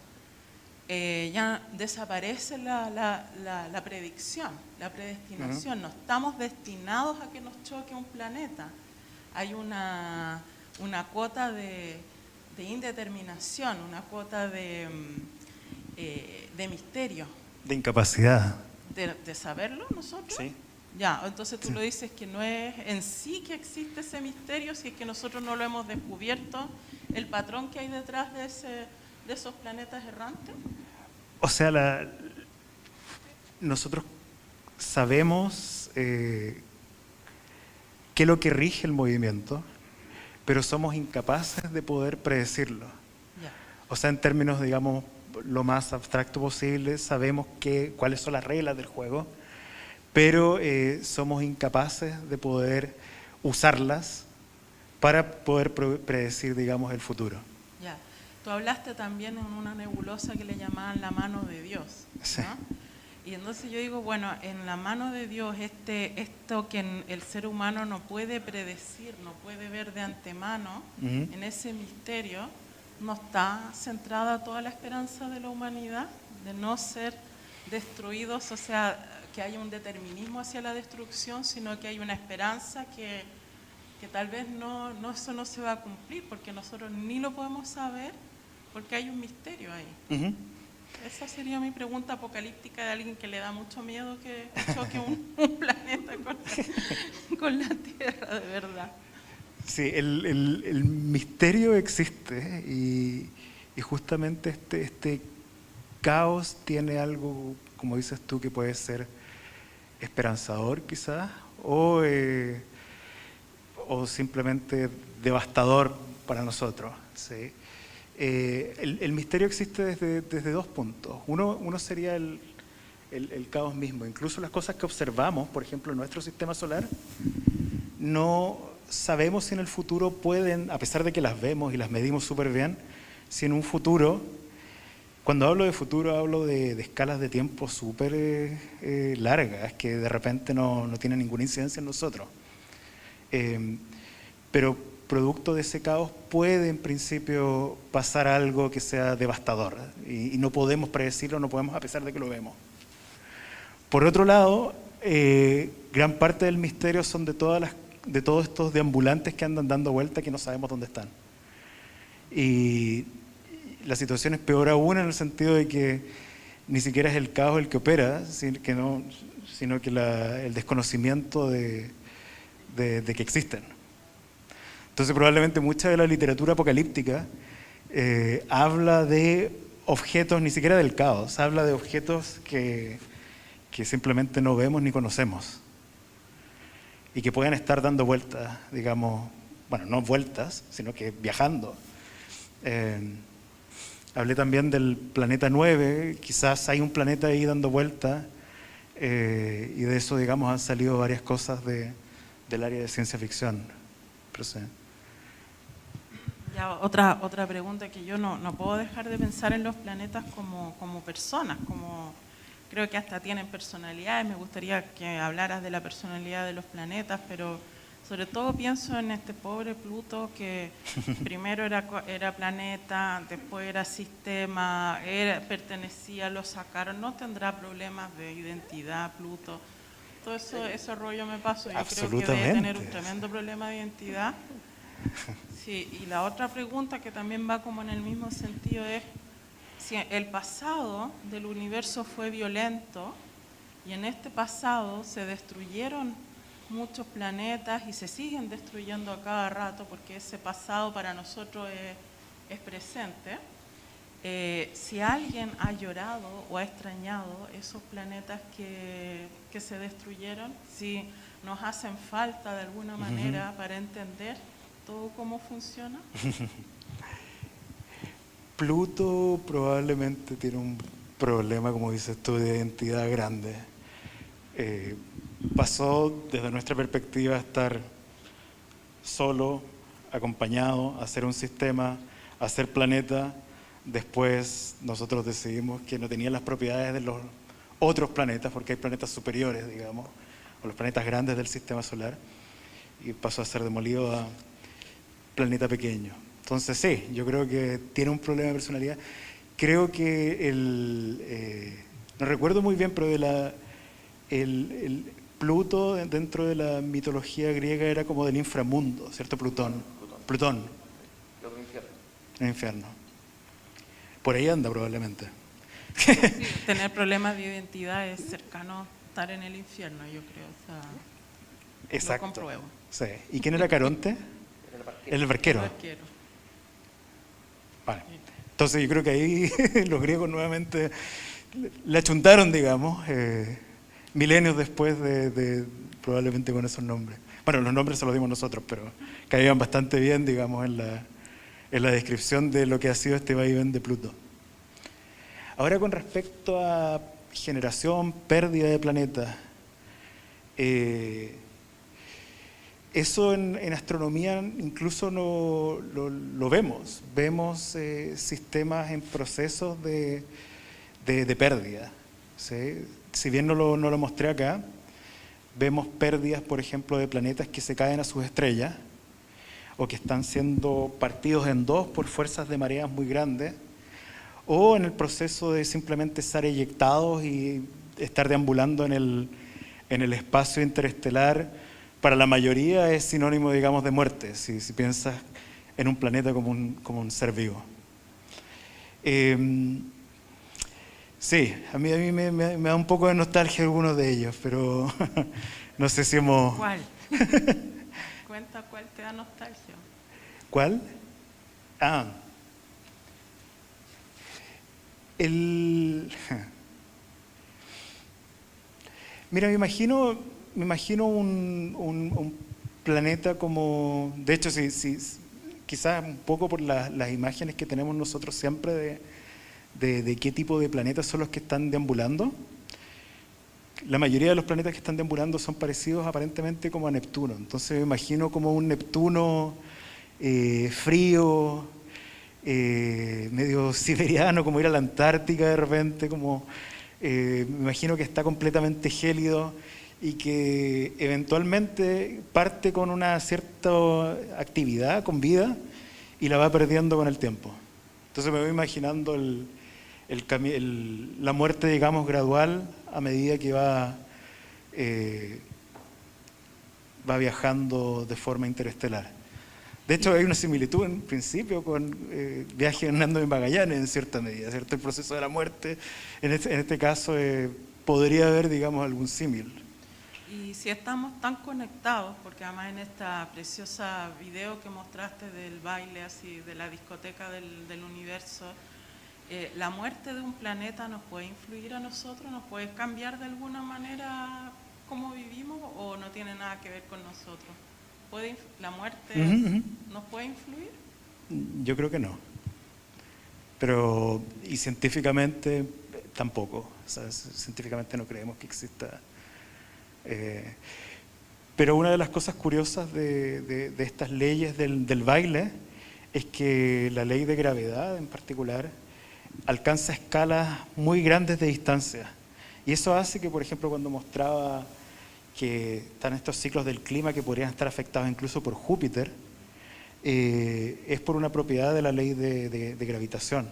ya desaparece la predicción, la predestinación. No estamos destinados a que nos choque un planeta. Hay una cuota de indeterminación, una cuota de misterio. De incapacidad. ¿De saberlo nosotros? Sí. Ya, entonces tú lo dices que no es en sí que existe ese misterio, si es que nosotros no lo hemos descubierto, el patrón que hay detrás de esos planetas errantes. O sea, nosotros sabemos qué es lo que rige el movimiento, pero somos incapaces de poder predecirlo. Ya. O sea, en términos, digamos, lo más abstracto posible, sabemos cuáles son las reglas del juego, pero somos incapaces de poder usarlas para poder predecir, digamos, el futuro. Ya. Tú hablaste también en una nebulosa que le llamaban la mano de Dios, ¿no? Sí. Y entonces yo digo, bueno, en la mano de Dios, esto que el ser humano no puede predecir, no puede ver de antemano, en ese misterio, no está centrada toda la esperanza de la humanidad, de no ser destruidos, o sea, que haya un determinismo hacia la destrucción, sino que hay una esperanza que tal vez eso no se va a cumplir, porque nosotros ni lo podemos saber, porque hay un misterio ahí. Esa sería mi pregunta apocalíptica de alguien que le da mucho miedo que choque un planeta con la Tierra, de verdad. Sí, el misterio existe y justamente este caos tiene algo, como dices tú, que puede ser esperanzador quizás, o simplemente devastador para nosotros, ¿sí? El misterio existe desde dos puntos. Uno sería el caos mismo. Incluso las cosas que observamos, por ejemplo, en nuestro sistema solar, no sabemos si en el futuro pueden, a pesar de que las vemos y las medimos súper bien, si en un futuro, cuando hablo de futuro hablo de escalas de tiempo súper largas, que de repente no tienen ninguna incidencia en nosotros. Pero producto de ese caos puede en principio pasar algo que sea devastador y no podemos predecirlo, no podemos a pesar de que lo vemos. Por otro lado, gran parte del misterio son de todos estos deambulantes que andan dando vuelta que no sabemos dónde están. Y la situación es peor aún en el sentido de que ni siquiera es el caos el que opera, sino que el desconocimiento de que existen. Entonces probablemente mucha de la literatura apocalíptica habla de objetos, ni siquiera del caos, habla de objetos que simplemente no vemos ni conocemos y que pueden estar dando vueltas, digamos, bueno, no vueltas, sino que viajando. Hablé también del planeta 9, quizás hay un planeta ahí dando vueltas y de eso, digamos, han salido varias cosas del área de ciencia ficción. Pero sí. Ya, otra pregunta que yo no puedo dejar de pensar en los planetas como personas, creo que hasta tienen personalidades. Me gustaría que hablaras de la personalidad de los planetas, pero sobre todo pienso en este pobre Pluto que primero era planeta, después era sistema, pertenecía, lo sacaron. ¿No tendrá problemas de identidad Pluto? Todo ese rollo me paso. Yo creo que debe tener un tremendo problema de identidad. Sí, y la otra pregunta que también va como en el mismo sentido es si el pasado del universo fue violento y en este pasado se destruyeron muchos planetas y se siguen destruyendo a cada rato porque ese pasado para nosotros es presente. Si alguien ha llorado o ha extrañado esos planetas que se destruyeron, si nos hacen falta de alguna manera para entender todo cómo funciona. Pluto probablemente tiene un problema, como dices tú, de identidad grande. Pasó desde nuestra perspectiva a estar solo, acompañado, a hacer un sistema, a hacer planeta. Después nosotros decidimos que no tenía las propiedades de los otros planetas, porque hay planetas superiores, digamos, o los planetas grandes del sistema solar, y pasó a ser demolido a planeta pequeño. Entonces sí, yo creo que tiene un problema de personalidad. Creo que no recuerdo muy bien, pero el Pluto dentro de la mitología griega era como del inframundo, ¿cierto? Plutón. El infierno. Por ahí anda probablemente. Sí, tener problemas de identidad es cercano a estar en el infierno, yo creo. O sea, exacto. Lo compruebo. Sí. ¿Y quién era Caronte? El barquero. El barquero. Vale. Entonces yo creo que ahí los griegos nuevamente le achuntaron, digamos, milenios después de probablemente con esos nombres. Bueno, los nombres se los dimos nosotros, pero caían bastante bien, digamos, en la descripción de lo que ha sido este vaivén de Pluto. Ahora, con respecto a generación, pérdida de planetas, eso en astronomía incluso lo vemos. Vemos sistemas en procesos de pérdida, ¿sí? si bien no lo mostré acá, vemos pérdidas, por ejemplo, de planetas que se caen a sus estrellas o que están siendo partidos en dos por fuerzas de mareas muy grandes, o en el proceso de simplemente estar eyectados y estar deambulando en el espacio interestelar. Para la mayoría es sinónimo, digamos, de muerte, si piensas en un planeta como un ser vivo. Sí, a mí me da un poco de nostalgia algunos de ellos, pero no sé si hemos... ¿Cuál? Cuenta cuál te da nostalgia. ¿Cuál? Mira, me imagino un planeta como... De hecho, quizás un poco por las imágenes que tenemos nosotros siempre de qué tipo de planetas son los que están deambulando. La mayoría de los planetas que están deambulando son parecidos aparentemente como a Neptuno. Entonces me imagino como un Neptuno frío, medio siberiano, como ir a la Antártica de repente, me imagino que está completamente gélido y que eventualmente parte con una cierta actividad, con vida, y la va perdiendo con el tiempo. Entonces me voy imaginando la muerte, digamos, gradual a medida que va viajando de forma interestelar. De hecho, hay una similitud en principio con Viaje de Hernando de Magallanes en cierta medida, ¿cierto? El proceso de la muerte, en este caso, podría haber, digamos, algún símil. Y si estamos tan conectados, porque además en esta preciosa video que mostraste del baile, así, de la discoteca del universo, ¿la muerte de un planeta nos puede influir a nosotros? ¿Nos puede cambiar de alguna manera cómo vivimos o no tiene nada que ver con nosotros? ¿La muerte nos puede influir? Yo creo que no. Y científicamente tampoco. O sea, científicamente no creemos que exista. Pero una de las cosas curiosas de estas leyes del baile es que la ley de gravedad en particular alcanza escalas muy grandes de distancia. Y eso hace que, por ejemplo, cuando mostraba que están estos ciclos del clima que podrían estar afectados incluso por Júpiter, es por una propiedad de la ley de gravitación,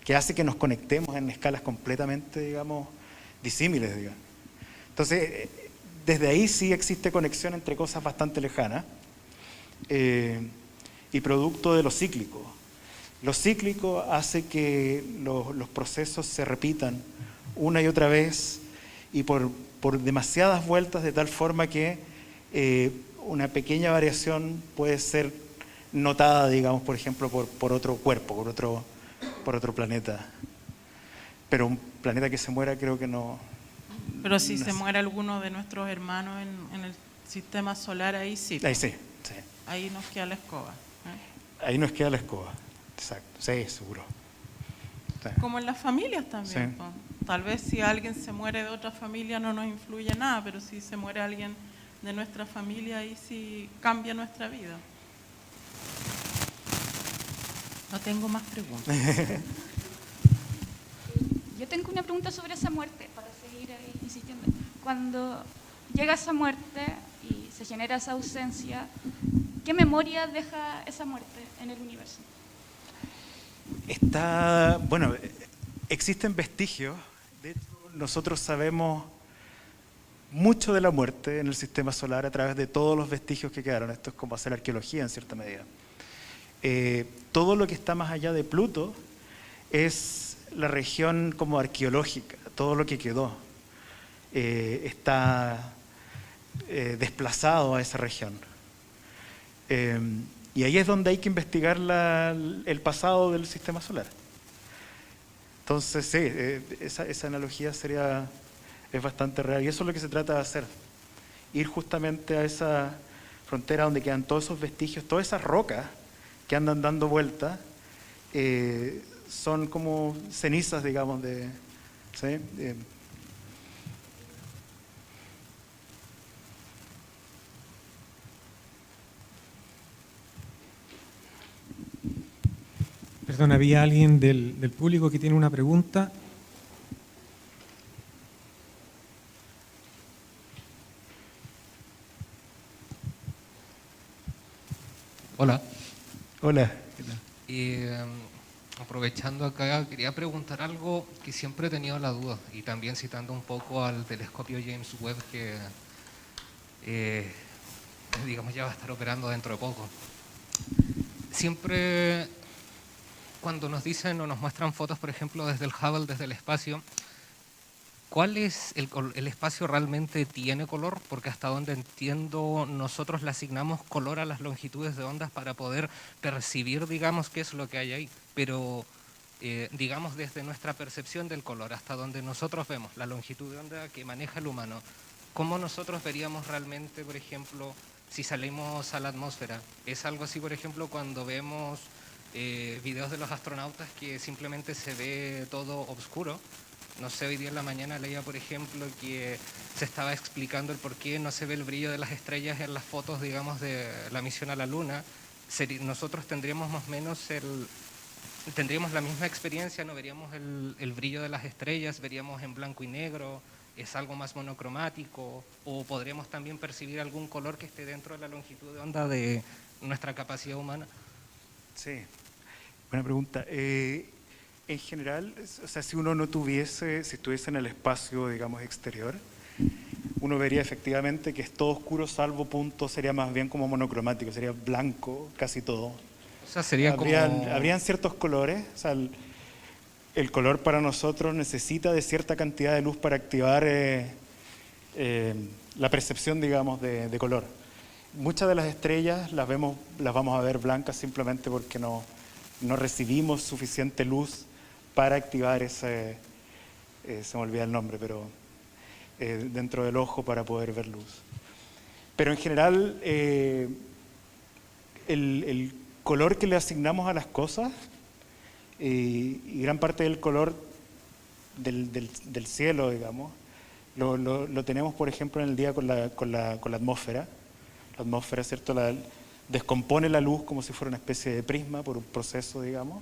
que hace que nos conectemos en escalas completamente, digamos, disímiles, digamos. Entonces, desde ahí sí existe conexión entre cosas bastante lejanas y producto de lo cíclico. Lo cíclico hace que los procesos se repitan una y otra vez y por demasiadas vueltas, de tal forma que una pequeña variación puede ser notada, digamos, por ejemplo, por otro cuerpo, por otro planeta. Pero un planeta que se muera creo que no... Pero si se muere alguno de nuestros hermanos en el sistema solar, ahí sí. Ahí sí. Ahí nos queda la escoba. Ahí nos queda la escoba, exacto. Sí, seguro. Sí. Como en las familias también. Sí. Tal vez si alguien se muere de otra familia no nos influye nada, pero si se muere alguien de nuestra familia, ahí sí cambia nuestra vida. No tengo más preguntas. Yo tengo una pregunta sobre esa muerte, para seguir ahí insistiendo. Cuando llega esa muerte y se genera esa ausencia, ¿qué memoria deja esa muerte en el universo? Bueno, existen vestigios. De hecho, nosotros sabemos mucho de la muerte en el sistema solar a través de todos los vestigios que quedaron. Esto es como hacer arqueología en cierta medida. Todo lo que está más allá de Pluto es la región como arqueológica, todo lo que quedó está desplazado a esa región. Y ahí es donde hay que investigar el pasado del sistema solar. Entonces, sí, esa analogía es bastante real. Y eso es lo que se trata de hacer. Ir justamente a esa frontera donde quedan todos esos vestigios, todas esas rocas que andan dando vueltas, son como cenizas, digamos, ¿sí? Perdón, había alguien del público que tiene una pregunta. Hola. Hola. Aprovechando acá, quería preguntar algo que siempre he tenido la duda, y también citando un poco al telescopio James Webb que, digamos, ya va a estar operando dentro de poco. Siempre cuando nos dicen o nos muestran fotos, por ejemplo, desde el Hubble, desde el espacio, ¿cuál es el espacio realmente tiene color? Porque hasta donde entiendo, nosotros le asignamos color a las longitudes de ondas para poder percibir, digamos, qué es lo que hay ahí. Pero, digamos, desde nuestra percepción del color, hasta donde nosotros vemos la longitud de onda que maneja el humano, ¿cómo nosotros veríamos realmente, por ejemplo, si salimos a la atmósfera? ¿Es algo así, por ejemplo, cuando vemos videos de los astronautas que simplemente se ve todo oscuro? No sé, hoy día en la mañana leía, por ejemplo, que se estaba explicando el por qué no se ve el brillo de las estrellas en las fotos, digamos, de la misión a la Luna. Nosotros tendríamos más o menos tendríamos la misma experiencia, no veríamos el brillo de las estrellas, veríamos en blanco y negro, es algo más monocromático, o podríamos también percibir algún color que esté dentro de la longitud de onda de nuestra capacidad humana. Sí, buena pregunta. En general, o sea, si uno no tuviese, si estuviese en el espacio, digamos, exterior, uno vería efectivamente que es todo oscuro, salvo puntos, sería más bien como monocromático, sería blanco casi todo. O sea, sería Habrían ciertos colores, o sea, el color para nosotros necesita de cierta cantidad de luz para activar la percepción, digamos, de color. Muchas de las estrellas las vamos a ver blancas simplemente porque no recibimos suficiente luz para activar se me olvida el nombre, pero dentro del ojo para poder ver luz. Pero en general, el color que le asignamos a las cosas y gran parte del color del cielo, digamos, lo tenemos, por ejemplo, en el día con la atmósfera. La atmósfera, ¿cierto?, descompone la luz como si fuera una especie de prisma por un proceso, digamos,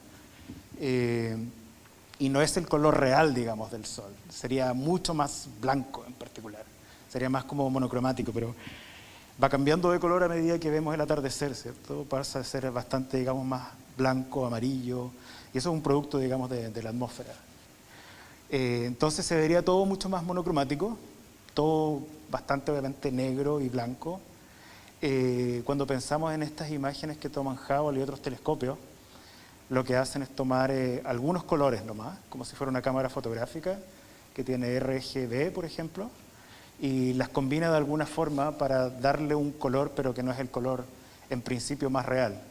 y no es el color real, digamos, del Sol. Sería mucho más blanco en particular. Sería más como monocromático, pero va cambiando de color a medida que vemos el atardecer, ¿cierto? Pasa a ser bastante, digamos, más blanco, amarillo, y eso es un producto, digamos, de la atmósfera. Entonces se vería todo mucho más monocromático, todo bastante, obviamente, negro y blanco. Cuando pensamos en estas imágenes que toman Hubble y otros telescopios, lo que hacen es tomar algunos colores nomás, como si fuera una cámara fotográfica que tiene RGB, por ejemplo, y las combina de alguna forma para darle un color, pero que no es el color en principio más real.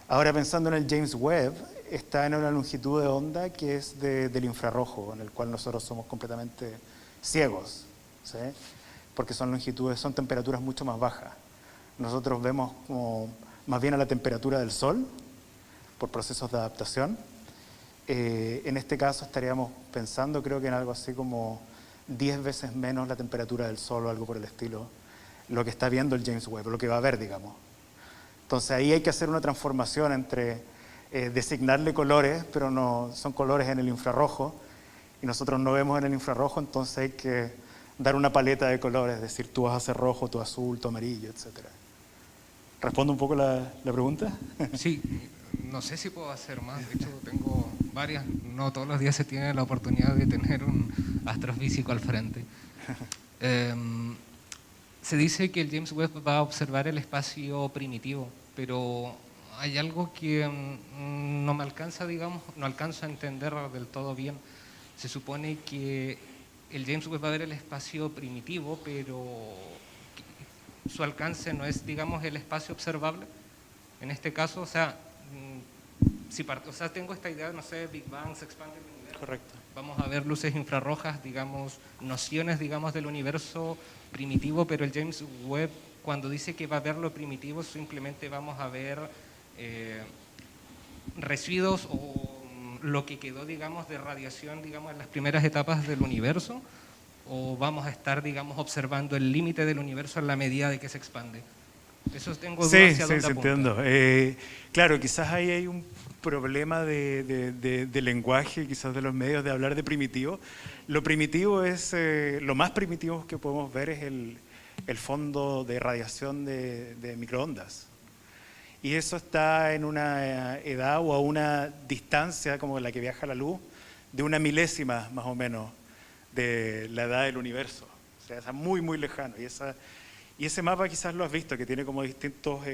Ahora, pensando en el James Webb, está en una longitud de onda que es del infrarrojo, en el cual nosotros somos completamente ciegos, ¿sí? Porque son temperaturas mucho más bajas. Nosotros vemos como más bien a la temperatura del Sol, por procesos de adaptación. En este caso estaríamos pensando, creo que en algo así como 10 veces menos la temperatura del Sol o algo por el estilo, lo que está viendo el James Webb, lo que va a ver, digamos. Entonces ahí hay que hacer una transformación entre designarle colores, pero no son colores en el infrarrojo, y nosotros no vemos en el infrarrojo, entonces hay que dar una paleta de colores, es decir, tú vas a hacer rojo, tú azul, tú amarillo, etc. ¿Respondo un poco la pregunta? Sí, no sé si puedo hacer más, de hecho tengo varias, no todos los días se tiene la oportunidad de tener un astrofísico al frente. Se dice que el James Webb va a observar el espacio primitivo, pero hay algo que no me alcanza, digamos, no alcanzo a entender del todo bien. Se supone que el James Webb va a ver el espacio primitivo, pero su alcance no es, digamos, el espacio observable. En este caso, o sea, tengo esta idea, no sé, Big Bang, se expande el universo. Correcto. Vamos a ver luces infrarrojas, digamos, nociones, digamos, del universo primitivo, pero el James Webb, cuando dice que va a ver lo primitivo, simplemente vamos a ver residuos o lo que quedó, digamos, de radiación, digamos, en las primeras etapas del universo, o vamos a estar, digamos, observando el límite del universo en la medida de que se expande. Eso tengo dudas hacia dónde apunta. Entiendo. Claro, quizás ahí hay un problema de lenguaje, quizás de los medios, de hablar de primitivo. Lo primitivo es, lo más primitivo que podemos ver es el fondo de radiación de microondas. Y eso está en una edad o a una distancia como la que viaja la luz, de una milésima más o menos de la edad del universo. O sea, está muy, muy lejano. Y ese mapa quizás lo has visto, que tiene como distintos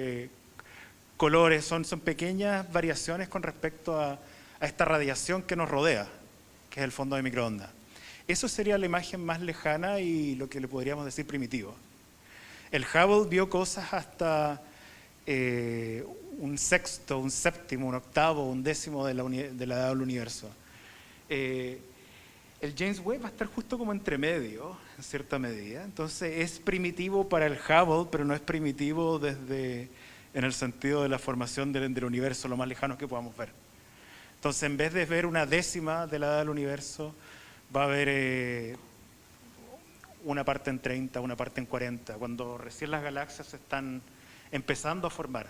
colores, son pequeñas variaciones con respecto a esta radiación que nos rodea, que es el fondo de microondas. Eso sería la imagen más lejana y lo que le podríamos decir primitivo. El Hubble vio cosas hasta un sexto, un séptimo, un octavo, un décimo de la edad del universo. El James Webb va a estar justo como entre medio, en cierta medida. Entonces es primitivo para el Hubble, pero no es primitivo en el sentido de la formación del universo, lo más lejano que podamos ver. Entonces, en vez de ver una décima de la edad del universo, va a haber una parte en 30, una parte en 40, cuando recién las galaxias se están empezando a formar.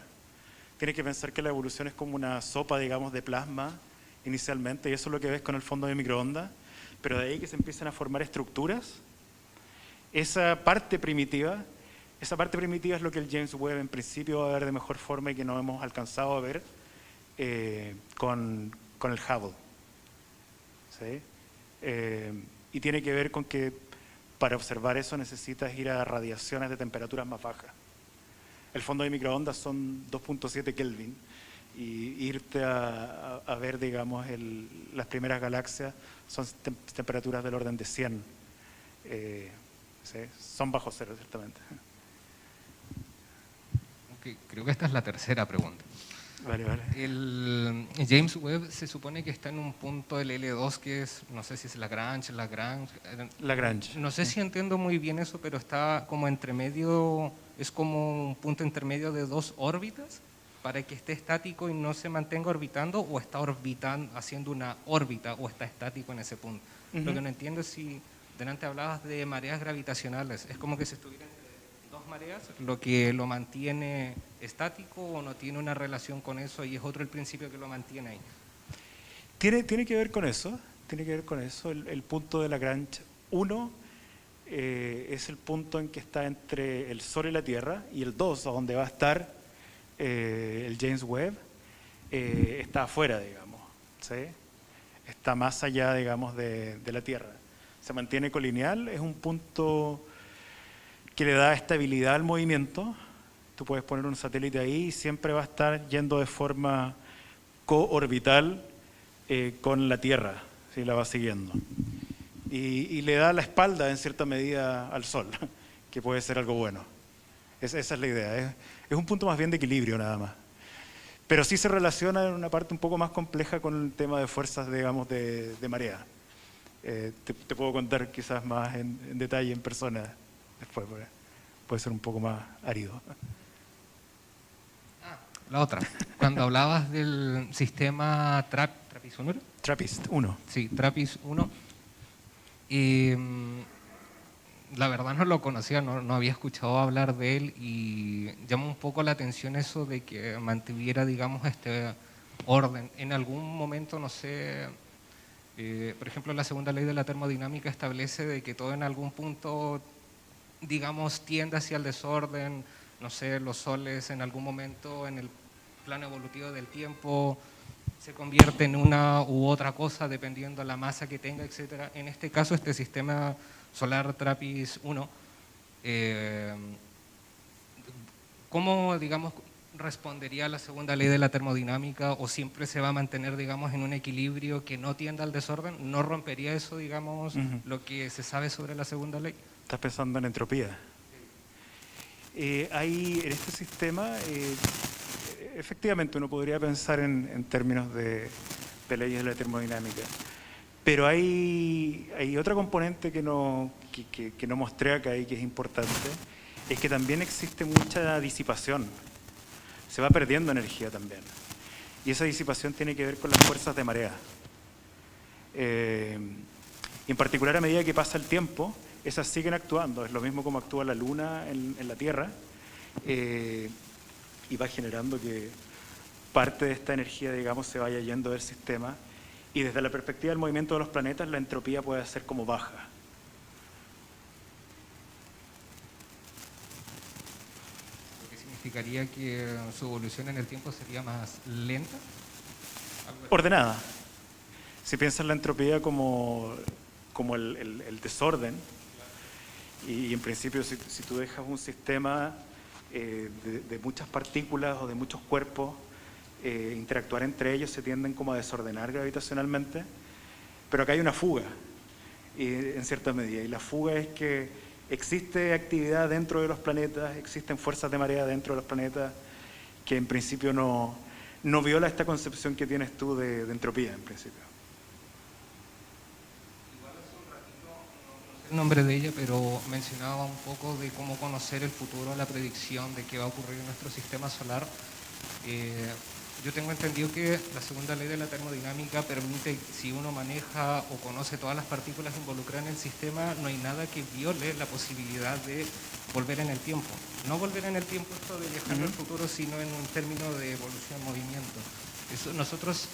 Tienes que pensar que la evolución es como una sopa, digamos, de plasma inicialmente, y eso es lo que ves con el fondo de microondas, pero de ahí que se empiezan a formar estructuras. Esa parte primitiva es lo que el James Webb en principio va a ver de mejor forma y que no hemos alcanzado a ver con el Hubble. ¿Sí? Y tiene que ver con que para observar eso necesitas ir a radiaciones de temperaturas más bajas. El fondo de microondas son 2.7 Kelvin y irte a ver, digamos, las primeras galaxias son temperaturas del orden de 100. ¿Sí? Son bajo cero, ciertamente. Okay, creo que esta es la tercera pregunta. Vale, vale. El James Webb se supone que está en un punto del L2 que es, no sé si es Lagrange. Lagrange. No sé si entiendo muy bien eso, pero está como entre medio, es como un punto intermedio de dos órbitas para que esté estático y no se mantenga orbitando, o está orbitando, haciendo una órbita, o está estático en ese punto. Lo que no entiendo es si delante hablabas de mareas gravitacionales, es como que se estuvieran dos mareas, lo que lo mantiene estático, o no tiene una relación con eso y es otro el principio que lo mantiene ahí. Tiene que ver con eso, el punto de Lagrange 1 es el punto en que está entre el Sol y la Tierra, y el 2, a donde va a estar el James Webb, está afuera, digamos, ¿sí? Está más allá, digamos, de la Tierra. Se mantiene colineal, es un punto que le da estabilidad al movimiento. Tú puedes poner un satélite ahí y siempre va a estar yendo de forma coorbital con la Tierra, si la va siguiendo. Y le da la espalda, en cierta medida, al Sol, que puede ser algo bueno. Esa es la idea. Es un punto más bien de equilibrio, nada más. Pero sí se relaciona en una parte un poco más compleja con el tema de fuerzas, digamos, de marea. Te puedo contar quizás más en detalle en persona después, porque puede ser un poco más árido. La otra, cuando hablabas del sistema TRAPPIST 1. TRAPPIST 1. Sí, TRAPPIST 1. La verdad no lo conocía, no había escuchado hablar de él, y llama un poco la atención eso de que mantuviera, digamos, este orden. En algún momento, no sé, por ejemplo, la segunda ley de la termodinámica establece de que todo en algún punto, digamos, tiende hacia el desorden. No sé, los soles en algún momento en el plano evolutivo del tiempo se convierte en una u otra cosa dependiendo de la masa que tenga, etc. En este caso, este sistema solar TRAPPIST 1, ¿cómo, digamos, respondería a la segunda ley de la termodinámica, o siempre se va a mantener, digamos, en un equilibrio que no tienda al desorden? ¿No rompería eso, digamos, lo que se sabe sobre la segunda ley? ¿Estás pensando en entropía? Hay en este sistema, efectivamente uno podría pensar en términos de leyes de la termodinámica, pero hay otra componente que no mostré acá y que es importante, es que también existe mucha disipación, se va perdiendo energía también, y esa disipación tiene que ver con las fuerzas de marea. Y en particular, a medida que pasa el tiempo, esas siguen actuando, es lo mismo como actúa la Luna en la Tierra, y va generando que parte de esta energía, digamos, se vaya yendo del sistema, y desde la perspectiva del movimiento de los planetas, la entropía puede ser como baja. Lo que significa significaría que su evolución en el tiempo sería más lenta. Ordenada. Si piensas en la entropía como el desorden, y en principio si tú dejas un sistema de muchas partículas o de muchos cuerpos interactuar entre ellos, se tienden como a desordenar gravitacionalmente, pero acá hay una fuga en cierta medida, y la fuga es que existe actividad dentro de los planetas, existen fuerzas de marea dentro de los planetas que en principio no viola esta concepción que tienes tú de entropía en principio. El nombre de ella, pero mencionaba un poco de cómo conocer el futuro, la predicción de qué va a ocurrir en nuestro sistema solar. Yo tengo entendido que la segunda ley de la termodinámica permite, si uno maneja o conoce todas las partículas involucradas en el sistema, no hay nada que viole la posibilidad de volver en el tiempo. No volver en el tiempo esto de viajar al futuro, sino en un término de evolución, movimiento. Eso nosotros,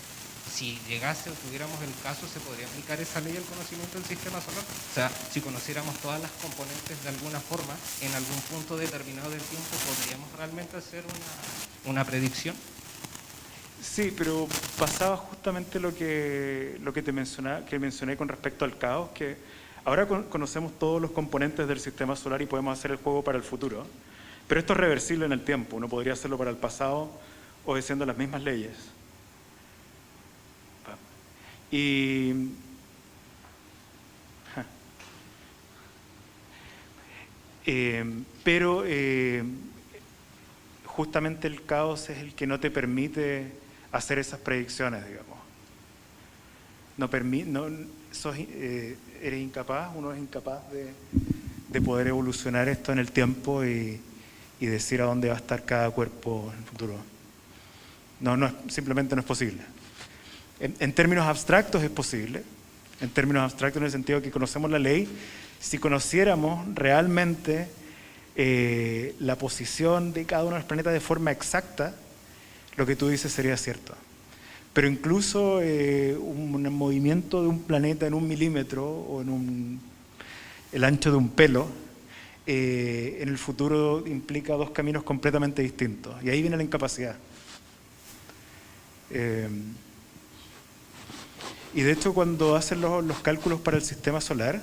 si llegase o tuviéramos el caso, ¿se podría aplicar esa ley al conocimiento del sistema solar? O sea, si conociéramos todas las componentes de alguna forma, en algún punto determinado del tiempo, ¿podríamos realmente hacer una predicción? Sí, pero pasaba justamente lo que mencioné con respecto al caos, que ahora conocemos todos los componentes del sistema solar y podemos hacer el juego para el futuro, pero esto es reversible en el tiempo, uno podría hacerlo para el pasado obedeciendo las mismas leyes. Pero justamente el caos es el que no te permite hacer esas predicciones, digamos. Eres incapaz, uno es incapaz de poder evolucionar esto en el tiempo y decir a dónde va a estar cada cuerpo en el futuro. Simplemente no es posible. En términos abstractos es posible, en términos abstractos en el sentido que conocemos la ley. Si conociéramos realmente la posición de cada uno de los planetas de forma exacta, lo que tú dices sería cierto. Pero incluso un movimiento de un planeta en 1 milímetro o en el ancho de un pelo, en el futuro implica 2 caminos completamente distintos. Y ahí viene la incapacidad. Y de hecho, cuando hacen los cálculos para el sistema solar,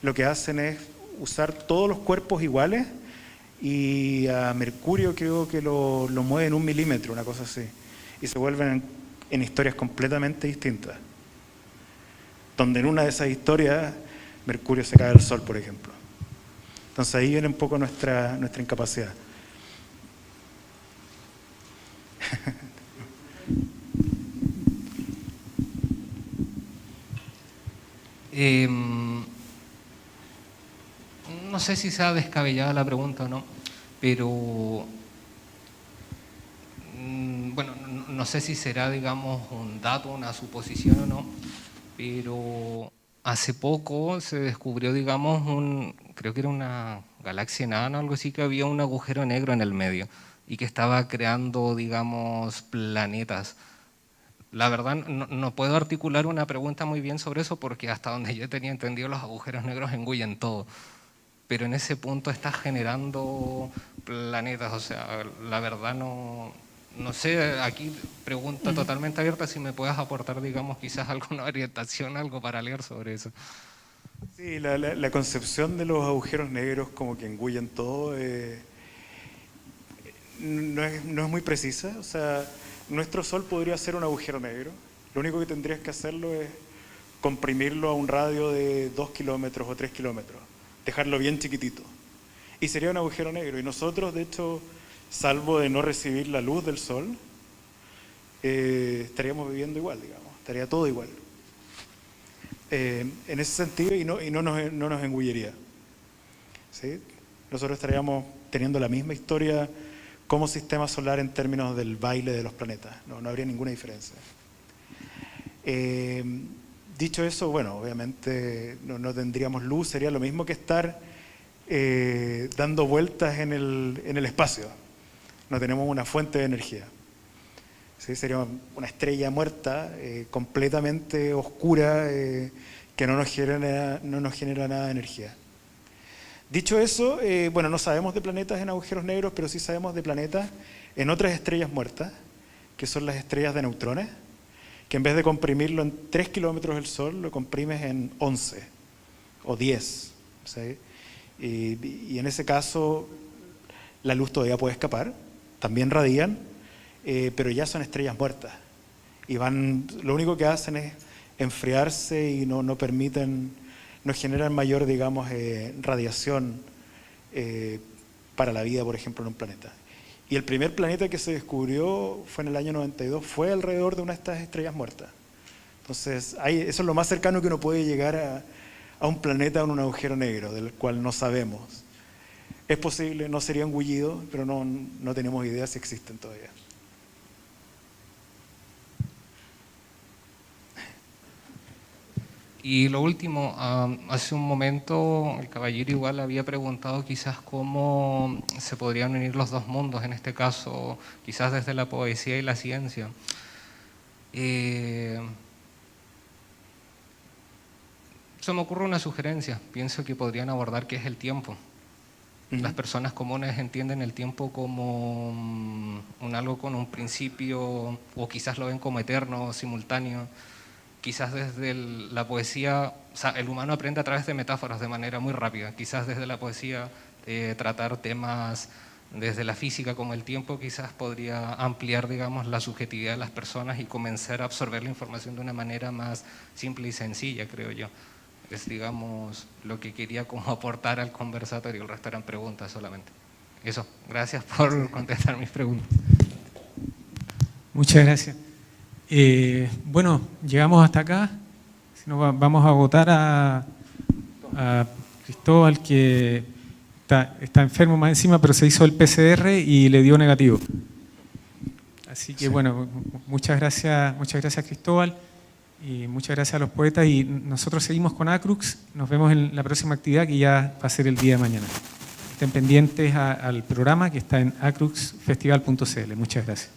lo que hacen es usar todos los cuerpos iguales, y a Mercurio creo que lo mueven 1 milímetro, una cosa así, y se vuelven en historias completamente distintas, donde en una de esas historias Mercurio se cae del Sol, por ejemplo. Entonces ahí viene un poco nuestra incapacidad. No sé si sea descabellada la pregunta o no, pero bueno, no sé si será, digamos, un dato, una suposición o no, pero hace poco se descubrió, digamos, creo que era una galaxia enana o algo así, que había un agujero negro en el medio y que estaba creando, digamos, planetas. La verdad no puedo articular una pregunta muy bien sobre eso, porque hasta donde yo tenía entendido los agujeros negros engullen todo. Pero en ese punto estás generando planetas, o sea, la verdad no sé, aquí pregunta totalmente abierta, si me puedes aportar, digamos, quizás alguna orientación, algo para leer sobre eso. Sí, la concepción de los agujeros negros como que engullen todo no es muy precisa. O sea, nuestro Sol podría ser un agujero negro. Lo único que tendrías que hacerlo es comprimirlo a un radio de 2 kilómetros o 3 kilómetros, dejarlo bien chiquitito, y sería un agujero negro. Y nosotros, de hecho, salvo de no recibir la luz del Sol, estaríamos viviendo igual, digamos, estaría todo igual. En ese sentido, y no nos engullería, ¿sí? Nosotros estaríamos teniendo la misma historia como sistema solar en términos del baile de los planetas, no habría ninguna diferencia. Dicho eso, bueno, obviamente no tendríamos luz, sería lo mismo que estar dando vueltas en el espacio. No tenemos una fuente de energía. ¿Sí? Sería una estrella muerta, completamente oscura, que no nos genera nada de energía. Dicho eso, bueno, no sabemos de planetas en agujeros negros, pero sí sabemos de planetas en otras estrellas muertas, que son las estrellas de neutrones, que en vez de comprimirlo en 3 kilómetros del Sol, lo comprimes en 11 o 10. ¿Sí? Y en ese caso, la luz todavía puede escapar, también radian, pero ya son estrellas muertas. Y lo único que hacen es enfriarse y no permiten, no generan mayor, digamos, radiación para la vida, por ejemplo, en un planeta. Y el primer planeta que se descubrió fue en el año 92, fue alrededor de una de estas estrellas muertas. Entonces, eso es lo más cercano que uno puede llegar a un planeta o un agujero negro, del cual no sabemos. Es posible, no sería engullido, pero no tenemos idea si existen todavía. Y lo último, hace un momento el caballero igual había preguntado quizás cómo se podrían unir los dos mundos, en este caso quizás desde la poesía y la ciencia. Se me ocurre una sugerencia, pienso que podrían abordar qué es el tiempo. Las personas comunes entienden el tiempo como algo con un principio, o quizás lo ven como eterno, simultáneo. Quizás desde la poesía, o sea, el humano aprende a través de metáforas de manera muy rápida. Quizás desde la poesía tratar temas desde la física como el tiempo quizás podría ampliar, digamos, la subjetividad de las personas y comenzar a absorber la información de una manera más simple y sencilla, creo yo. Es, digamos, lo que quería como aportar al conversatorio, el resto eran preguntas solamente. Eso, gracias por contestar mis preguntas. Muchas gracias. Bueno, llegamos hasta acá. Si no, vamos a votar a Cristóbal, que está enfermo más encima, pero se hizo el PCR y le dio negativo. Así que bueno, muchas gracias Cristóbal, y muchas gracias a los poetas, y nosotros seguimos con Acrux. Nos vemos en la próxima actividad, que ya va a ser el día de mañana. Estén pendientes al programa que está en acruxfestival.cl. Muchas gracias.